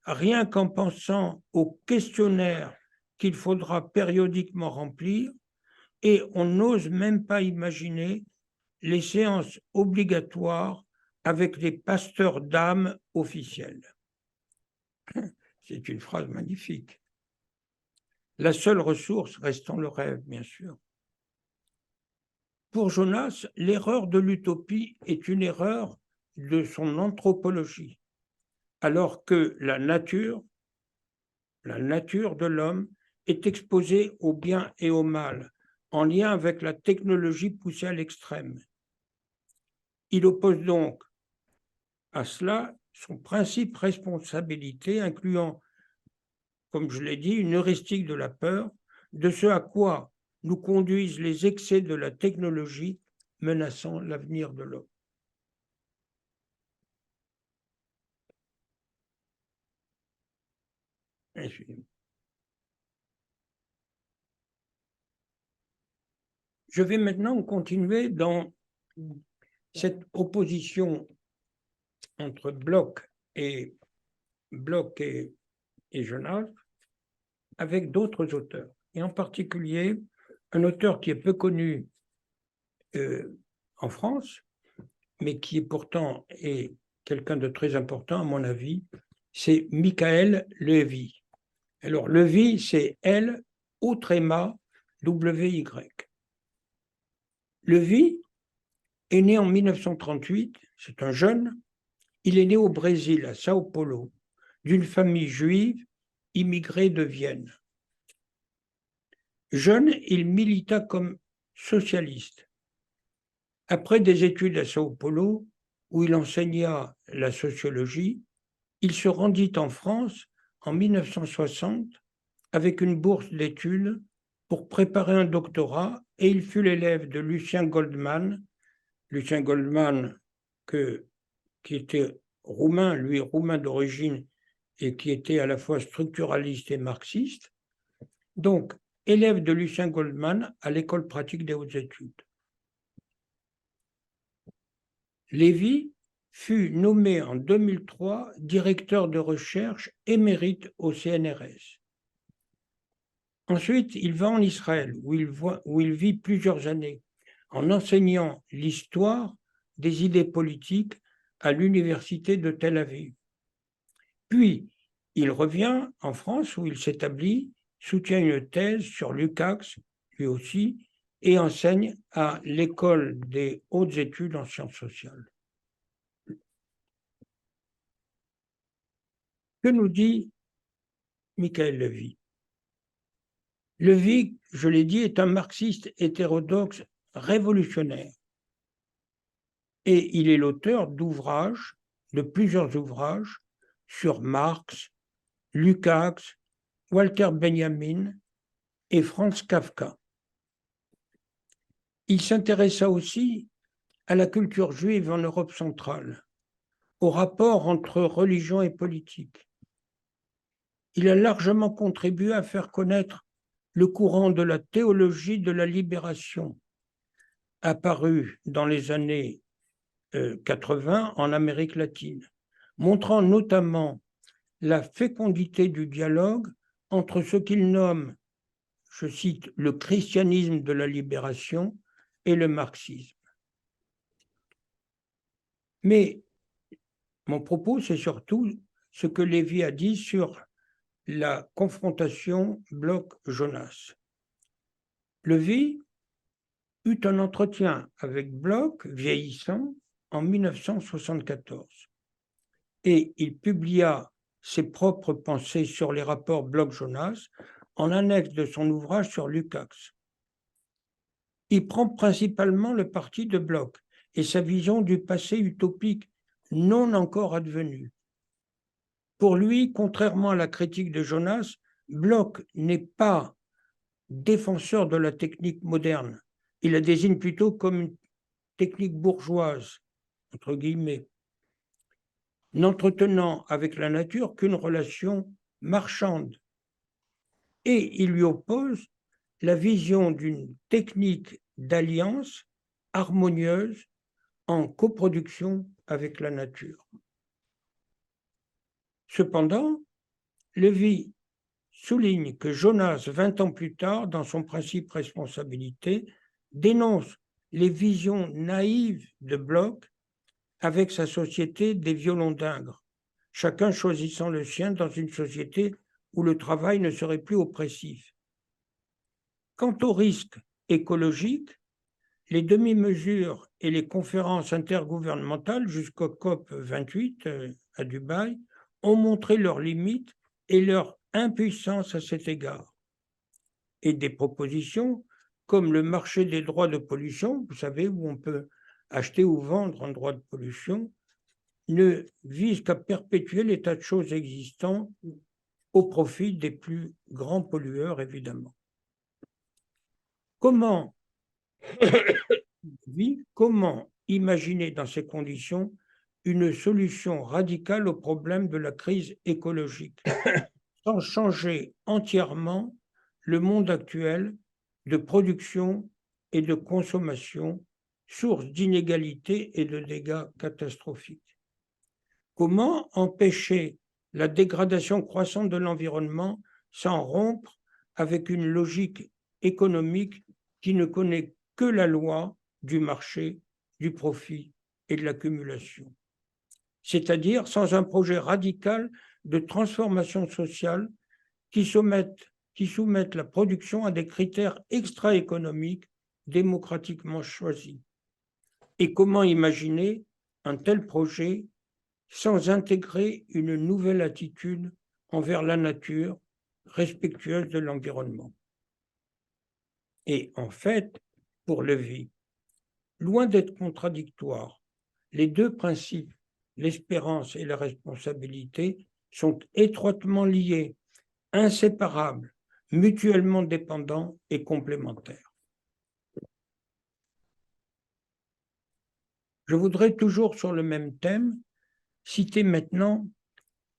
rien qu'en pensant au questionnaire qu'il faudra périodiquement remplir et on n'ose même pas imaginer les séances obligatoires avec les pasteurs d'âme officiels. » C'est une phrase magnifique. La seule ressource restant le rêve, bien sûr. Pour Jonas, l'erreur de l'utopie est une erreur de son anthropologie, alors que la nature de l'homme est exposée au bien et au mal, en lien avec la technologie poussée à l'extrême. Il oppose donc à cela son principe responsabilité, incluant, comme je l'ai dit, une heuristique de la peur, de ce à quoi nous conduisent les excès de la technologie menaçant l'avenir de l'homme. Je vais maintenant continuer dans cette opposition entre Bloch et Jonas avec d'autres auteurs, et en particulier un auteur qui est peu connu en France, mais qui est pourtant quelqu'un de très important à mon avis, c'est Michael Levy. Alors Levy, c'est L O-WY. Lévy est né en 1938, c'est un jeune. Il est né au Brésil, à Sao Paulo, d'une famille juive immigrée de Vienne. Jeune, il milita comme socialiste. Après des études à Sao Paulo, où il enseigna la sociologie, il se rendit en France en 1960 avec une bourse d'études pour préparer un doctorat et il fut l'élève de Lucien Goldman. Lucien Goldman, qui était roumain, lui roumain d'origine, et qui était à la fois structuraliste et marxiste. Donc, élève de Lucien Goldman à l'École pratique des hautes études. Lévy fut nommé en 2003 directeur de recherche émérite au CNRS. Ensuite, il va en Israël, où il vit plusieurs années, en enseignant l'histoire des idées politiques à l'université de Tel Aviv. Puis, il revient en France, où il s'établit, soutient une thèse sur Lukács, lui aussi, et enseigne à l'École des hautes études en sciences sociales. Que nous dit Michael Lévy? Lévy, je l'ai dit, est un marxiste hétérodoxe révolutionnaire. Et il est l'auteur d'ouvrages, de plusieurs ouvrages sur Marx, Lukács, Walter Benjamin et Franz Kafka. Il s'intéressa aussi à la culture juive en Europe centrale, au rapport entre religion et politique. Il a largement contribué à faire connaître le courant de la théologie de la libération, apparu dans les années 80 en Amérique latine, montrant notamment la fécondité du dialogue entre ce qu'il nomme, je cite, le christianisme de la libération et le marxisme. Mais mon propos, c'est surtout ce que Lévy a dit sur la confrontation Bloch-Jonas. Lévy eut un entretien avec Bloch, vieillissant, en 1974. Et il publia ses propres pensées sur les rapports Bloch-Jonas en annexe de son ouvrage sur Lukács. Il prend principalement le parti de Bloch et sa vision du passé utopique non encore advenu. Pour lui, contrairement à la critique de Jonas, Bloch n'est pas défenseur de la technique moderne. Il la désigne plutôt comme une technique bourgeoise, entre guillemets, n'entretenant avec la nature qu'une relation marchande. Et il lui oppose la vision d'une technique d'alliance harmonieuse en coproduction avec la nature. Cependant, Lévy souligne que Jonas, 20 ans plus tard, dans son principe responsabilité, dénonce les visions naïves de Bloch avec sa société des violons d'Ingres, chacun choisissant le sien dans une société où le travail ne serait plus oppressif. Quant aux risques écologiques, les demi-mesures et les conférences intergouvernementales jusqu'au COP 28 à Dubaï ont montré leurs limites et leur impuissance à cet égard. Et des propositions comme le marché des droits de pollution, vous savez, où on peut acheter ou vendre un droit de pollution, ne visent qu'à perpétuer l'état de choses existant au profit des plus grands pollueurs, évidemment. Comment imaginer dans ces conditions une solution radicale au problème de la crise écologique sans changer entièrement le monde actuel de production et de consommation, source d'inégalités et de dégâts catastrophiques? Comment empêcher la dégradation croissante de l'environnement sans rompre avec une logique économique qui ne connaît que la loi du marché, du profit et de l'accumulation? C'est-à-dire sans un projet radical de transformation sociale qui soumette qui soumettent la production à des critères extra-économiques démocratiquement choisis. Et comment imaginer un tel projet sans intégrer une nouvelle attitude envers la nature respectueuse de l'environnement? Et en fait, pour Lévy, loin d'être contradictoires, les deux principes, l'espérance et la responsabilité, sont étroitement liés, inséparables, mutuellement dépendants et complémentaires. Je voudrais toujours sur le même thème citer maintenant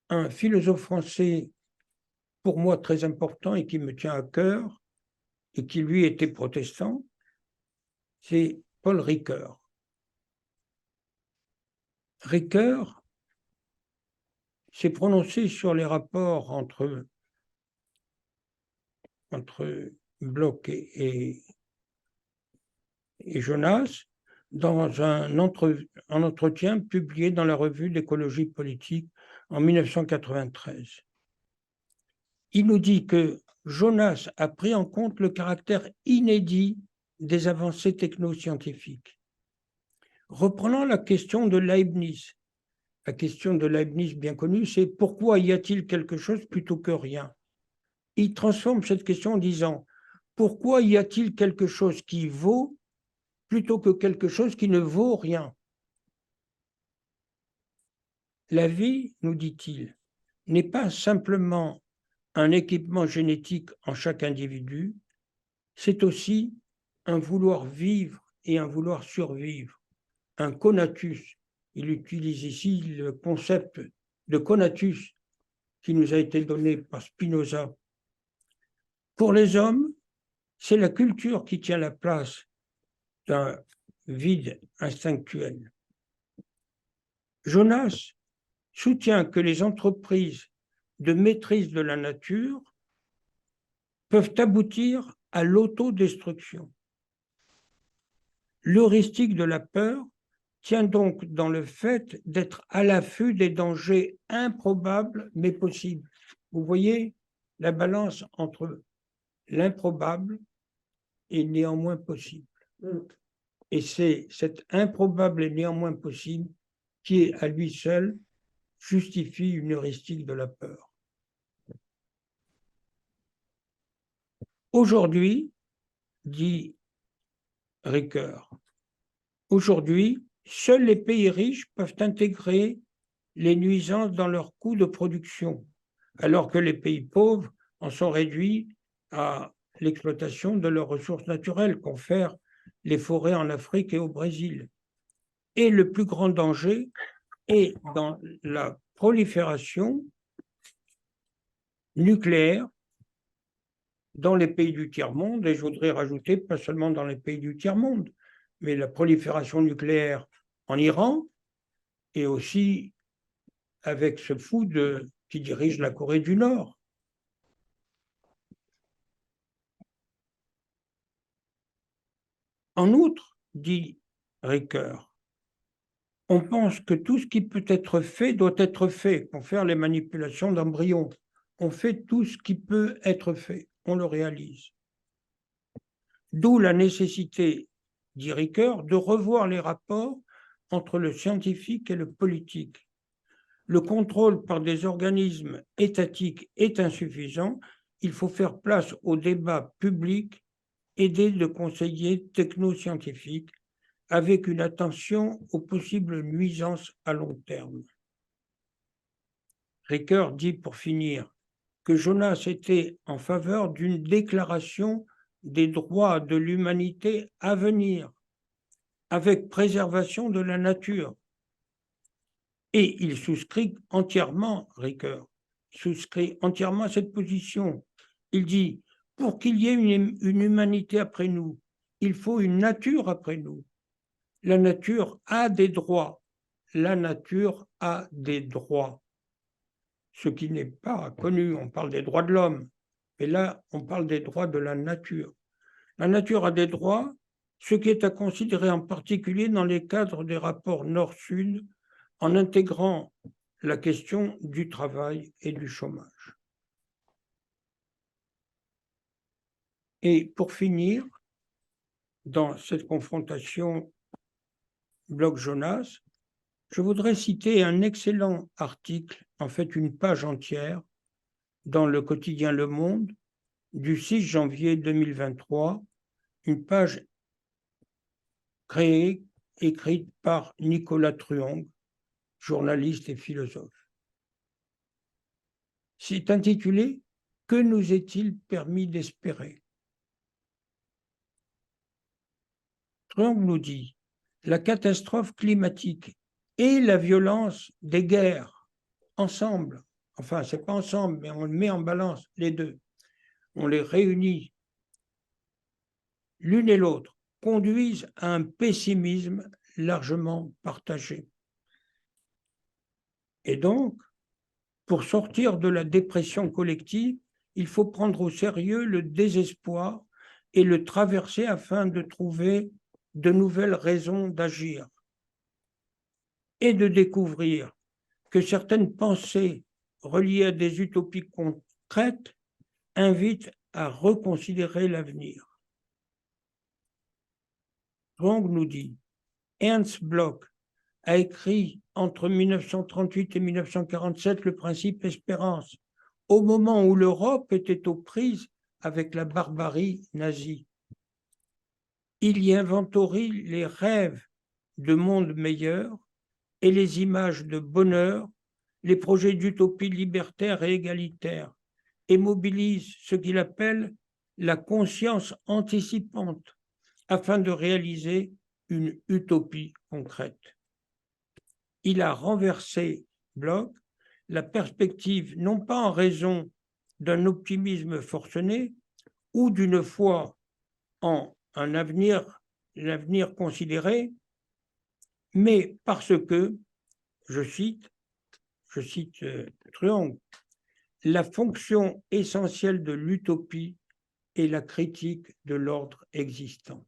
un philosophe français pour moi très important et qui me tient à cœur et qui lui était protestant, c'est Paul Ricoeur. Ricoeur s'est prononcé sur les rapports entre Bloch et Jonas dans un entretien publié dans la revue d'écologie politique en 1993. Il nous dit que Jonas a pris en compte le caractère inédit des avancées technoscientifiques. Reprenant la question de Leibniz, la question de Leibniz bien connue, c'est pourquoi y a-t-il quelque chose plutôt que rien? Il transforme cette question en disant pourquoi y a-t-il quelque chose qui vaut plutôt que quelque chose qui ne vaut rien? La vie, nous dit-il, n'est pas simplement un équipement génétique en chaque individu, c'est aussi un vouloir vivre et un vouloir survivre, un conatus. Il utilise ici le concept de conatus qui nous a été donné par Spinoza. Pour les hommes, c'est la culture qui tient la place d'un vide instinctuel. Jonas soutient que les entreprises de maîtrise de la nature peuvent aboutir à l'autodestruction. L'heuristique de la peur tient donc dans le fait d'être à l'affût des dangers improbables mais possibles. Vous voyez la balance entre l'improbable et néanmoins possible. Et c'est cet improbable et néanmoins possible qui, à lui seul, justifie une heuristique de la peur. Aujourd'hui, dit Ricoeur, aujourd'hui, seuls les pays riches peuvent intégrer les nuisances dans leurs coûts de production, alors que les pays pauvres en sont réduits à l'exploitation de leurs ressources naturelles, confèrent les forêts en Afrique et au Brésil. Et le plus grand danger est dans la prolifération nucléaire dans les pays du tiers-monde, et je voudrais rajouter, pas seulement dans les pays du tiers-monde, mais la prolifération nucléaire en Iran, et aussi avec ce fou qui dirige la Corée du Nord. En outre, dit Ricoeur, on pense que tout ce qui peut être fait doit être fait pour faire les manipulations d'embryons. On fait tout ce qui peut être fait, on le réalise. D'où la nécessité, dit Ricoeur, de revoir les rapports entre le scientifique et le politique. Le contrôle par des organismes étatiques est insuffisant. Il faut faire place au débat public, aider le conseiller technoscientifique avec une attention aux possibles nuisances à long terme. Ricoeur dit pour finir que Jonas était en faveur d'une déclaration des droits de l'humanité à venir, avec préservation de la nature. Et il souscrit entièrement, Ricoeur, souscrit entièrement à cette position. Il dit, pour qu'il y ait une humanité après nous, il faut une nature après nous. La nature a des droits. La nature a des droits. Ce qui n'est pas connu, on parle des droits de l'homme, mais là, on parle des droits de la nature. La nature a des droits, ce qui est à considérer en particulier dans les cadres des rapports Nord-Sud, en intégrant la question du travail et du chômage. Et pour finir, dans cette confrontation Bloch-Jonas, je voudrais citer un excellent article, en fait une page entière, dans le quotidien Le Monde du 6 janvier 2023, une page créée, écrite par Nicolas Truong, journaliste et philosophe. C'est intitulé « Que nous est-il permis d'espérer ?» Truong nous dit « La catastrophe climatique et la violence des guerres, ensemble, enfin, c'est pas ensemble, mais on le met en balance, les deux, on les réunit l'une et l'autre, conduisent à un pessimisme largement partagé. Et donc, pour sortir de la dépression collective, il faut prendre au sérieux le désespoir et le traverser afin de trouver de nouvelles raisons d'agir et de découvrir que certaines pensées reliées à des utopies concrètes invitent à reconsidérer l'avenir. Truong nous dit, Ernst Bloch a écrit entre 1938 et 1947 le principe Espérance, au moment où l'Europe était aux prises avec la barbarie nazie. Il y inventorie les rêves de monde meilleur et les images de bonheur, les projets d'utopie libertaire et égalitaire, et mobilise ce qu'il appelle la conscience anticipante afin de réaliser une utopie concrète. Il a renversé, Bloch, la perspective non pas en raison d'un optimisme forcené ou d'une foi en l'avenir considéré, mais parce que, je cite Truong, la fonction essentielle de l'utopie est la critique de l'ordre existant.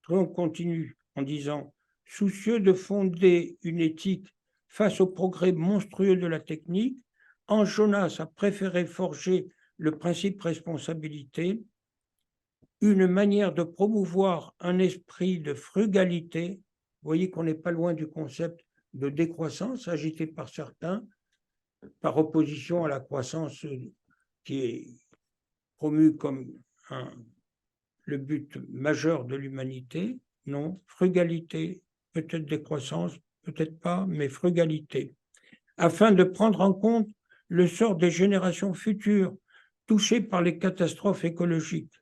Truong continue en disant « Soucieux de fonder une éthique face au progrès monstrueux de la technique, Jonas a préféré forger le principe responsabilité, une manière de promouvoir un esprit de frugalité. » Vous voyez qu'on n'est pas loin du concept de décroissance agité par certains, par opposition à la croissance qui est promue comme le but majeur de l'humanité. Non, frugalité, peut-être décroissance, peut-être pas, mais frugalité, afin de prendre en compte le sort des générations futures touchées par les catastrophes écologiques.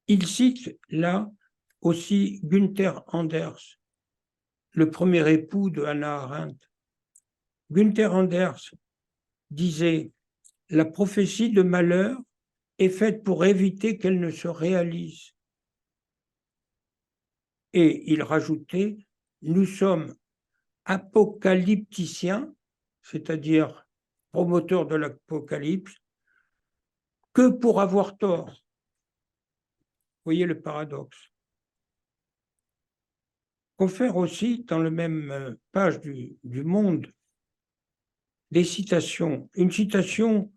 Il cite là aussi Günther Anders, le premier époux de Hannah Arendt. Günther Anders disait « La prophétie de malheur est faite pour éviter qu'elle ne se réalise. » Et il rajoutait « Nous sommes apocalypticiens, c'est-à-dire promoteurs de l'apocalypse, que pour avoir tort. » Vous voyez le paradoxe. Confère aussi, dans la même page du Monde, des citations. Une citation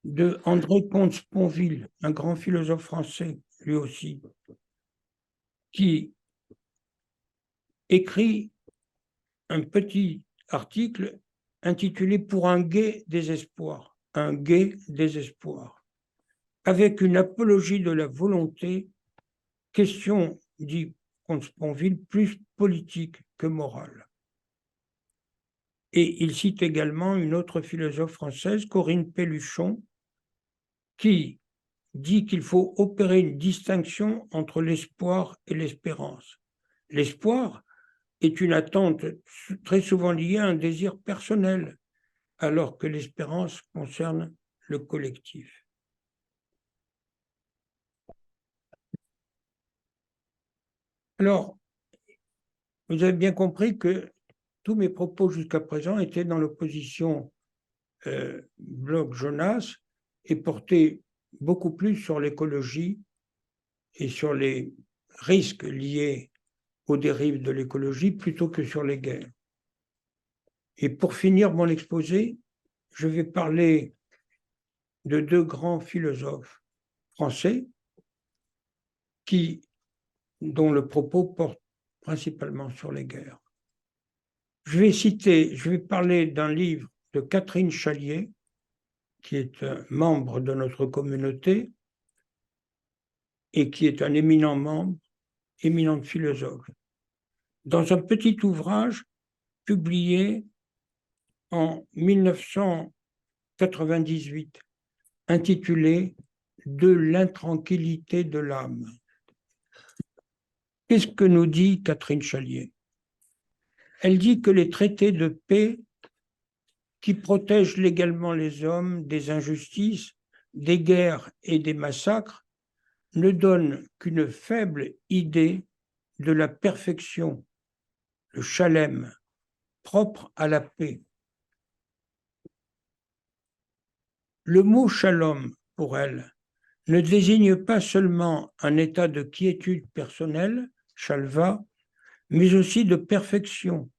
de André Comte-Sponville, un grand philosophe français, lui aussi, qui écrit un petit article intitulé « Pour un gai désespoir », un gai désespoir, avec une apologie de la volonté, question, dit Comte-Sponville, plus politique que morale. Et il cite également une autre philosophe française, Corinne Pelluchon, qui dit qu'il faut opérer une distinction entre l'espoir et l'espérance. L'espoir est une attente très souvent liée à un désir personnel, alors que l'espérance concerne le collectif. Alors, vous avez bien compris que tous mes propos jusqu'à présent étaient dans l'opposition Bloch-Jonas et portaient beaucoup plus sur l'écologie et sur les risques liés aux dérives de l'écologie plutôt que sur les guerres. Et pour finir mon exposé, je vais parler de deux grands philosophes français dont le propos porte principalement sur les guerres. Je vais parler d'un livre de Catherine Chalier, qui est un membre de notre communauté et qui est un éminent philosophe. Dans un petit ouvrage publié en 1998, intitulé « De l'intranquillité de l'âme ». Qu'est-ce que nous dit Catherine Chalier? Elle dit que les traités de paix qui protègent légalement les hommes des injustices, des guerres et des massacres ne donnent qu'une faible idée de la perfection, le chalem, propre à la paix. Le mot shalom, pour elle, ne désigne pas seulement un état de quiétude personnelle, shalva, mais aussi de perfection,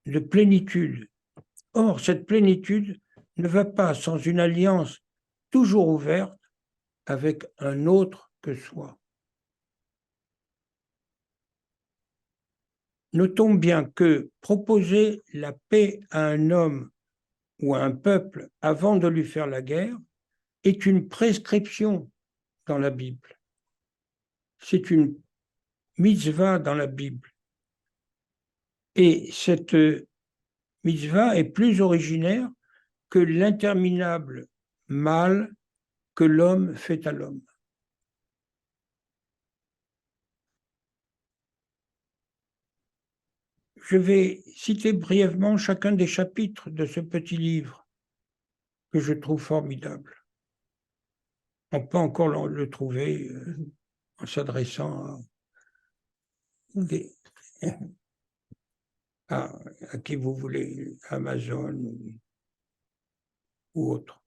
de plénitude. Or, cette plénitude ne va pas sans une alliance toujours ouverte avec un autre que soi. Notons bien que proposer la paix à un homme ou à un peuple avant de lui faire la guerre est une prescription dans la Bible. C'est une mitzvah dans la Bible. Et cette mitzvah est plus originaire que l'interminable mal que l'homme fait à l'homme. Je vais citer brièvement chacun des chapitres de ce petit livre que je trouve formidable. On peut encore le trouver en s'adressant à qui vous voulez, Amazon ou autre.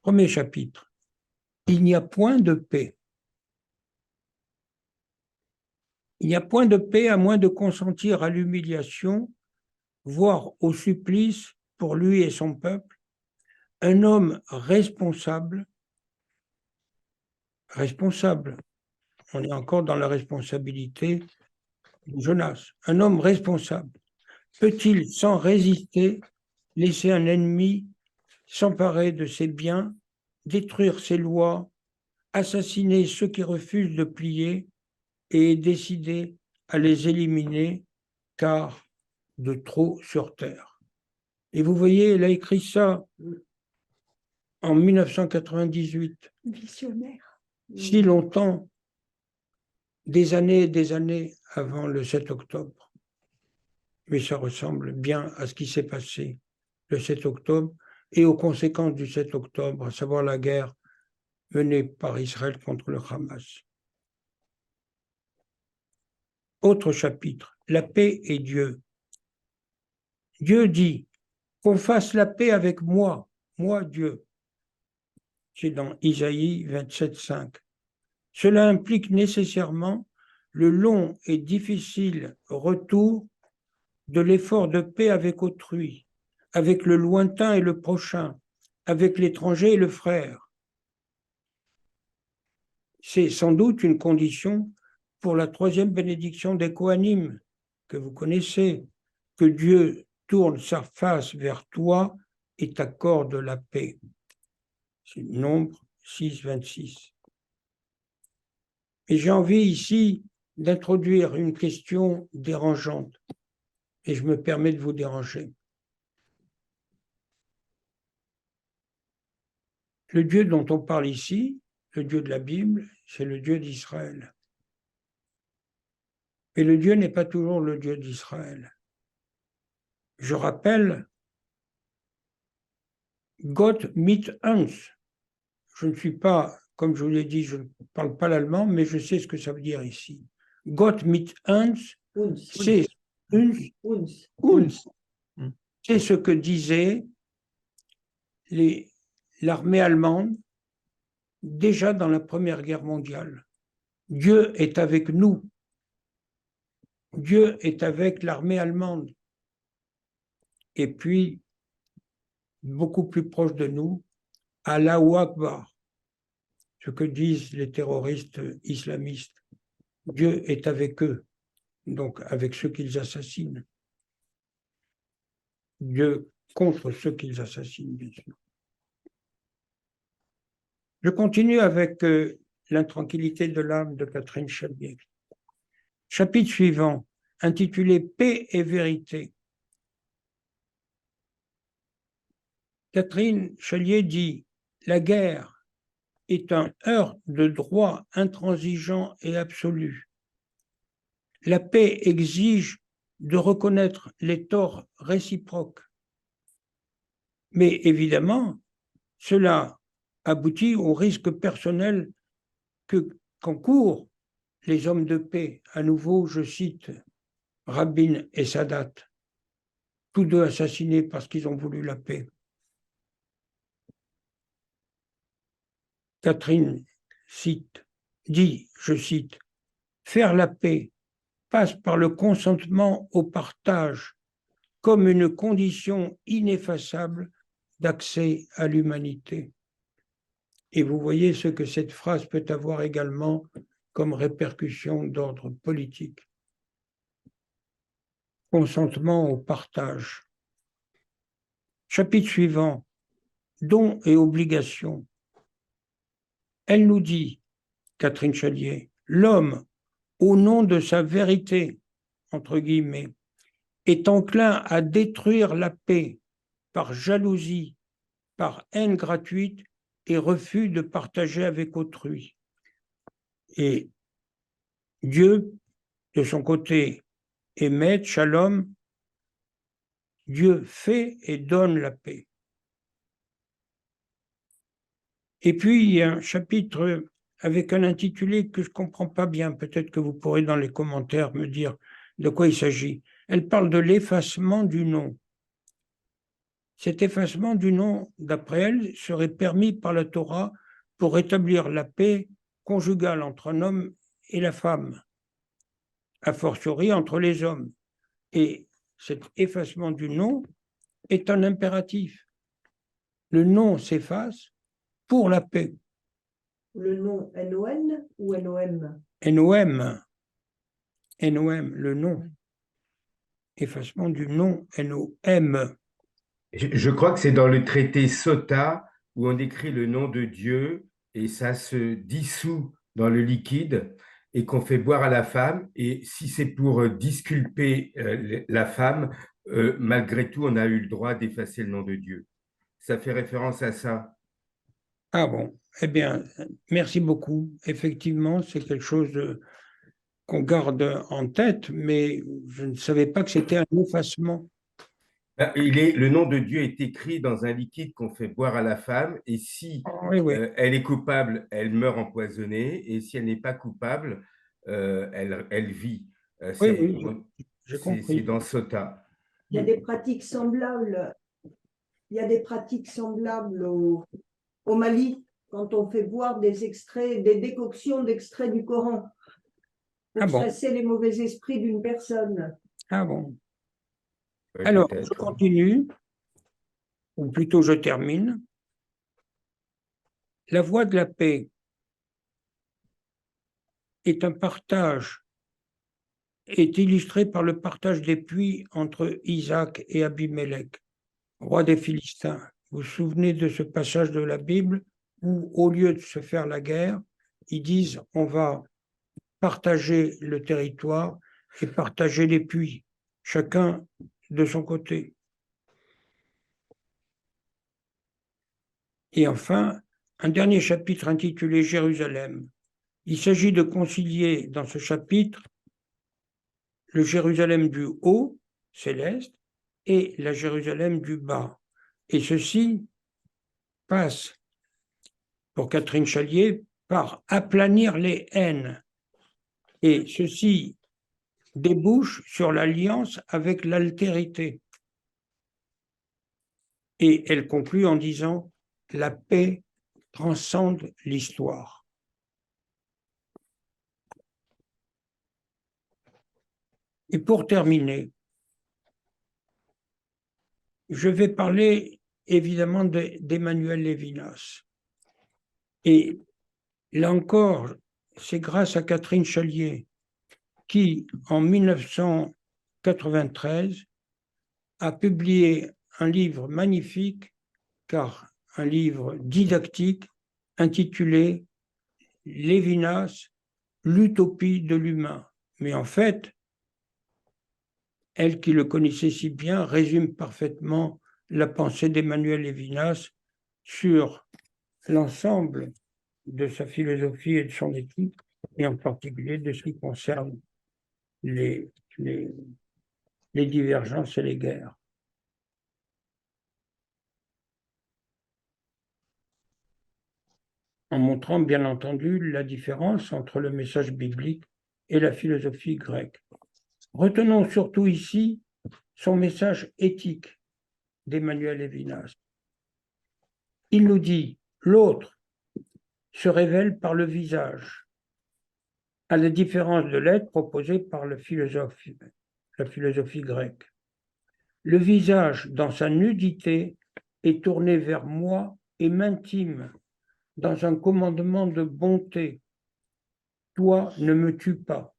Premier chapitre. Il n'y a point de paix. Il n'y a point de paix à moins de consentir à l'humiliation, voire au supplice pour lui et son peuple, un homme responsable, on est encore dans la responsabilité de Jonas, un homme responsable, peut-il sans résister laisser un ennemi s'emparer de ses biens, détruire ses lois, assassiner ceux qui refusent de plier et décider à les éliminer car de trop sur terre. Et vous voyez, elle a écrit ça en 1998. Visionnaire. Si longtemps, des années et des années avant le 7 octobre. Mais ça ressemble bien à ce qui s'est passé le 7 octobre et aux conséquences du 7 octobre, à savoir la guerre menée par Israël contre le Hamas. Autre chapitre, la paix et Dieu. Dieu dit qu'on fasse la paix avec moi Dieu. C'est dans Isaïe 27,5. Cela implique nécessairement le long et difficile retour de l'effort de paix avec autrui, avec le lointain et le prochain, avec l'étranger et le frère. C'est sans doute une condition pour la troisième bénédiction des Kohanim, que vous connaissez, que Dieu tourne sa face vers toi et t'accorde la paix. C'est Nombre 6, 26. Et j'ai envie ici d'introduire une question dérangeante, et je me permets de vous déranger. Le Dieu dont on parle ici, le Dieu de la Bible, c'est le Dieu d'Israël. Mais le Dieu n'est pas toujours le Dieu d'Israël. Je rappelle, Gott mit uns. Je ne suis pas, comme je vous l'ai dit, je ne parle pas l'allemand, mais je sais ce que ça veut dire ici. Gott mit uns, c'est c'est ce que disait l'armée allemande déjà dans la Première Guerre mondiale. Dieu est avec nous. Dieu est avec l'armée allemande. et puis, beaucoup plus proche de nous, Allahu Akbar, ce que disent les terroristes islamistes. Dieu est avec eux, donc avec ceux qu'ils assassinent. Dieu contre ceux qu'ils assassinent, bien sûr. Je continue avec l'intranquillité de l'âme de Catherine Chalier. Chapitre suivant, intitulé Paix et vérité. Catherine Chalier dit « La guerre est un heurt de droit intransigeant et absolu. La paix exige de reconnaître les torts réciproques. Mais évidemment, cela aboutit au risque personnel qu'encourent les hommes de paix. À nouveau, je cite Rabin et Sadat, tous deux assassinés parce qu'ils ont voulu la paix. Catherine dit, je cite, « Faire la paix passe par le consentement au partage comme une condition ineffaçable d'accès à l'humanité. » Et vous voyez ce que cette phrase peut avoir également comme répercussion d'ordre politique. Consentement au partage. Chapitre suivant, dons et obligations. Elle nous dit, Catherine Chalier, l'homme, au nom de sa vérité, entre guillemets, est enclin à détruire la paix par jalousie, par haine gratuite et refus de partager avec autrui. Et Dieu, de son côté, émet, shalom, Dieu fait et donne la paix. Et puis, il y a un chapitre avec un intitulé que je ne comprends pas bien. Peut-être que vous pourrez dans les commentaires me dire de quoi il s'agit. Elle parle de l'effacement du nom. Cet effacement du nom, d'après elle, serait permis par la Torah pour établir la paix conjugale entre un homme et la femme, a fortiori entre les hommes. Et cet effacement du nom est un impératif. Le nom s'efface pour la paix. Le nom N-O-N ou N-O-M? N-O-M. N-O-M, le nom. Effacement du nom N-O-M. Je crois que c'est dans le traité Sota où on écrit le nom de Dieu et ça se dissout dans le liquide et qu'on fait boire à la femme. Et si c'est pour disculper la femme, malgré tout, on a eu le droit d'effacer le nom de Dieu. Ça fait référence à ça. Ah bon, eh bien, merci beaucoup. Effectivement, c'est quelque chose qu'on garde en tête, mais je ne savais pas que c'était un effacement. Le nom de Dieu est écrit dans un liquide qu'on fait boire à la femme, et si Oui, oui, elle est coupable, elle meurt empoisonnée, et si elle n'est pas coupable, elle vit. oui, oui, j'ai C'est compris. dans Sota. Il y a des pratiques semblables. Il y a des pratiques semblables au Mali, quand on fait boire des extraits, des décoctions d'extraits du Coran pour Ah bon, chasser les mauvais esprits d'une personne. ah bon. Ouais, Alors, je peut-être. continue, ou plutôt je termine. La voie de la paix est un partage, est illustrée par le partage des puits entre Isaac et Abimelech, roi des Philistins. Vous vous souvenez de ce passage de la Bible où, au lieu de se faire la guerre, ils disent on va partager le territoire et partager les puits, chacun de son côté. Et enfin, un dernier chapitre intitulé Jérusalem. Il s'agit de concilier dans ce chapitre le Jérusalem du haut, céleste, et la Jérusalem du bas. Et ceci passe, pour Catherine Chalier, par aplanir les haines. Et ceci débouche sur l'alliance avec l'altérité. Et elle conclut en disant « La paix transcende l'histoire ». Et pour terminer, je vais parler évidemment d'Emmanuel Lévinas. Et là encore, c'est grâce à Catherine Chalier qui, en 1993, a publié un livre magnifique, car un livre didactique intitulé Lévinas, l'utopie de l'humain. Mais en fait, elle qui le connaissait si bien résume parfaitement la pensée d'Emmanuel Lévinas sur l'ensemble de sa philosophie et de son éthique, et en particulier de ce qui concerne les divergences et les guerres. En montrant bien entendu la différence entre le message biblique et la philosophie grecque. Retenons surtout ici son message éthique d'Emmanuel Lévinas. Il nous dit « L'autre se révèle par le visage, à la différence de l'être proposé par la philosophie grecque. Le visage, dans sa nudité, est tourné vers moi et m'intime dans un commandement de bonté. Toi, ne me tue pas.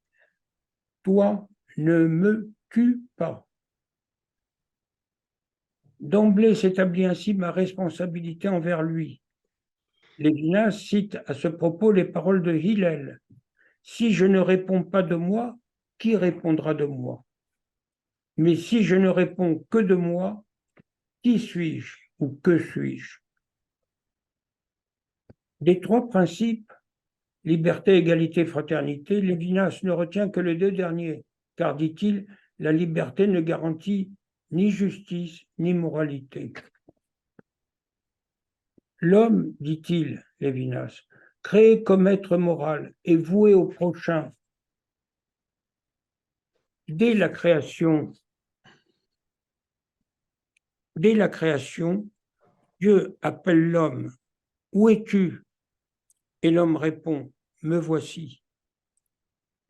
Toi, ne me tue pas. D'emblée s'établit ainsi ma responsabilité envers lui. » Lévinas cite à ce propos les paroles de Hillel. « Si je ne réponds pas de moi, qui répondra de moi? Mais si je ne réponds que de moi, qui suis-je ou que suis-je » Des trois principes, liberté, égalité, fraternité, Lévinas ne retient que les deux derniers, car, dit-il, la liberté ne garantit ni justice ni moralité. L'homme, dit-il, Lévinas, créé comme être moral et voué au prochain, dès la création, Dieu appelle l'homme « Où es-tu » et l'homme répond « Me voici ».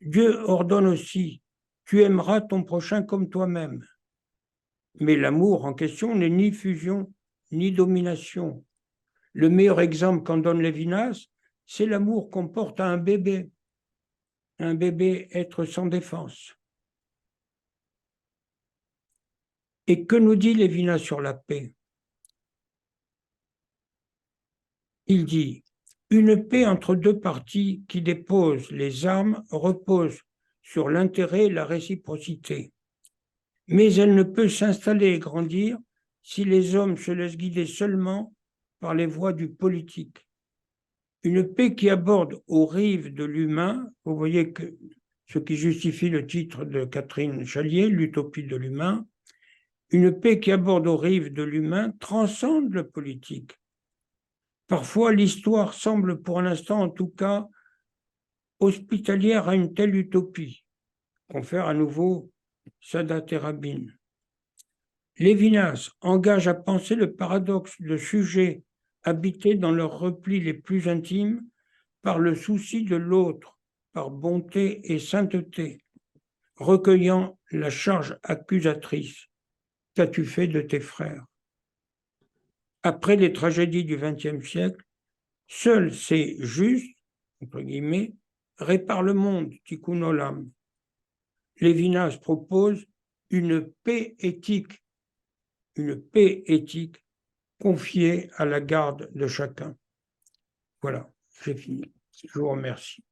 Dieu ordonne aussi « Tu aimeras ton prochain comme toi-même ». Mais l'amour en question n'est ni fusion ni domination. Le meilleur exemple qu'en donne Lévinas, c'est l'amour qu'on porte à un bébé être sans défense. Et que nous dit Lévinas sur la paix? Il dit « Une paix entre deux parties qui déposent les armes repose sur l'intérêt et la réciprocité. Mais elle ne peut s'installer et grandir si les hommes se laissent guider seulement par les voies du politique. Une paix qui aborde aux rives de l'humain, vous voyez que ce qui justifie le titre de Catherine Chalier, l'utopie de l'humain, une paix qui aborde aux rives de l'humain transcende le politique. Parfois, l'histoire semble, pour l'instant en tout cas, hospitalière à une telle utopie, confère à nouveau Sadat et Rabin. Lévinas engage à penser le paradoxe de sujets habités dans leurs replis les plus intimes par le souci de l'autre, par bonté et sainteté, recueillant la charge accusatrice. Qu'as-tu fait de tes frères? Après les tragédies du XXe siècle, seuls ces justes, entre guillemets, réparent le monde, tikkun olam. Lévinas propose une paix éthique confiée à la garde de chacun. Voilà, j'ai fini. Je vous remercie.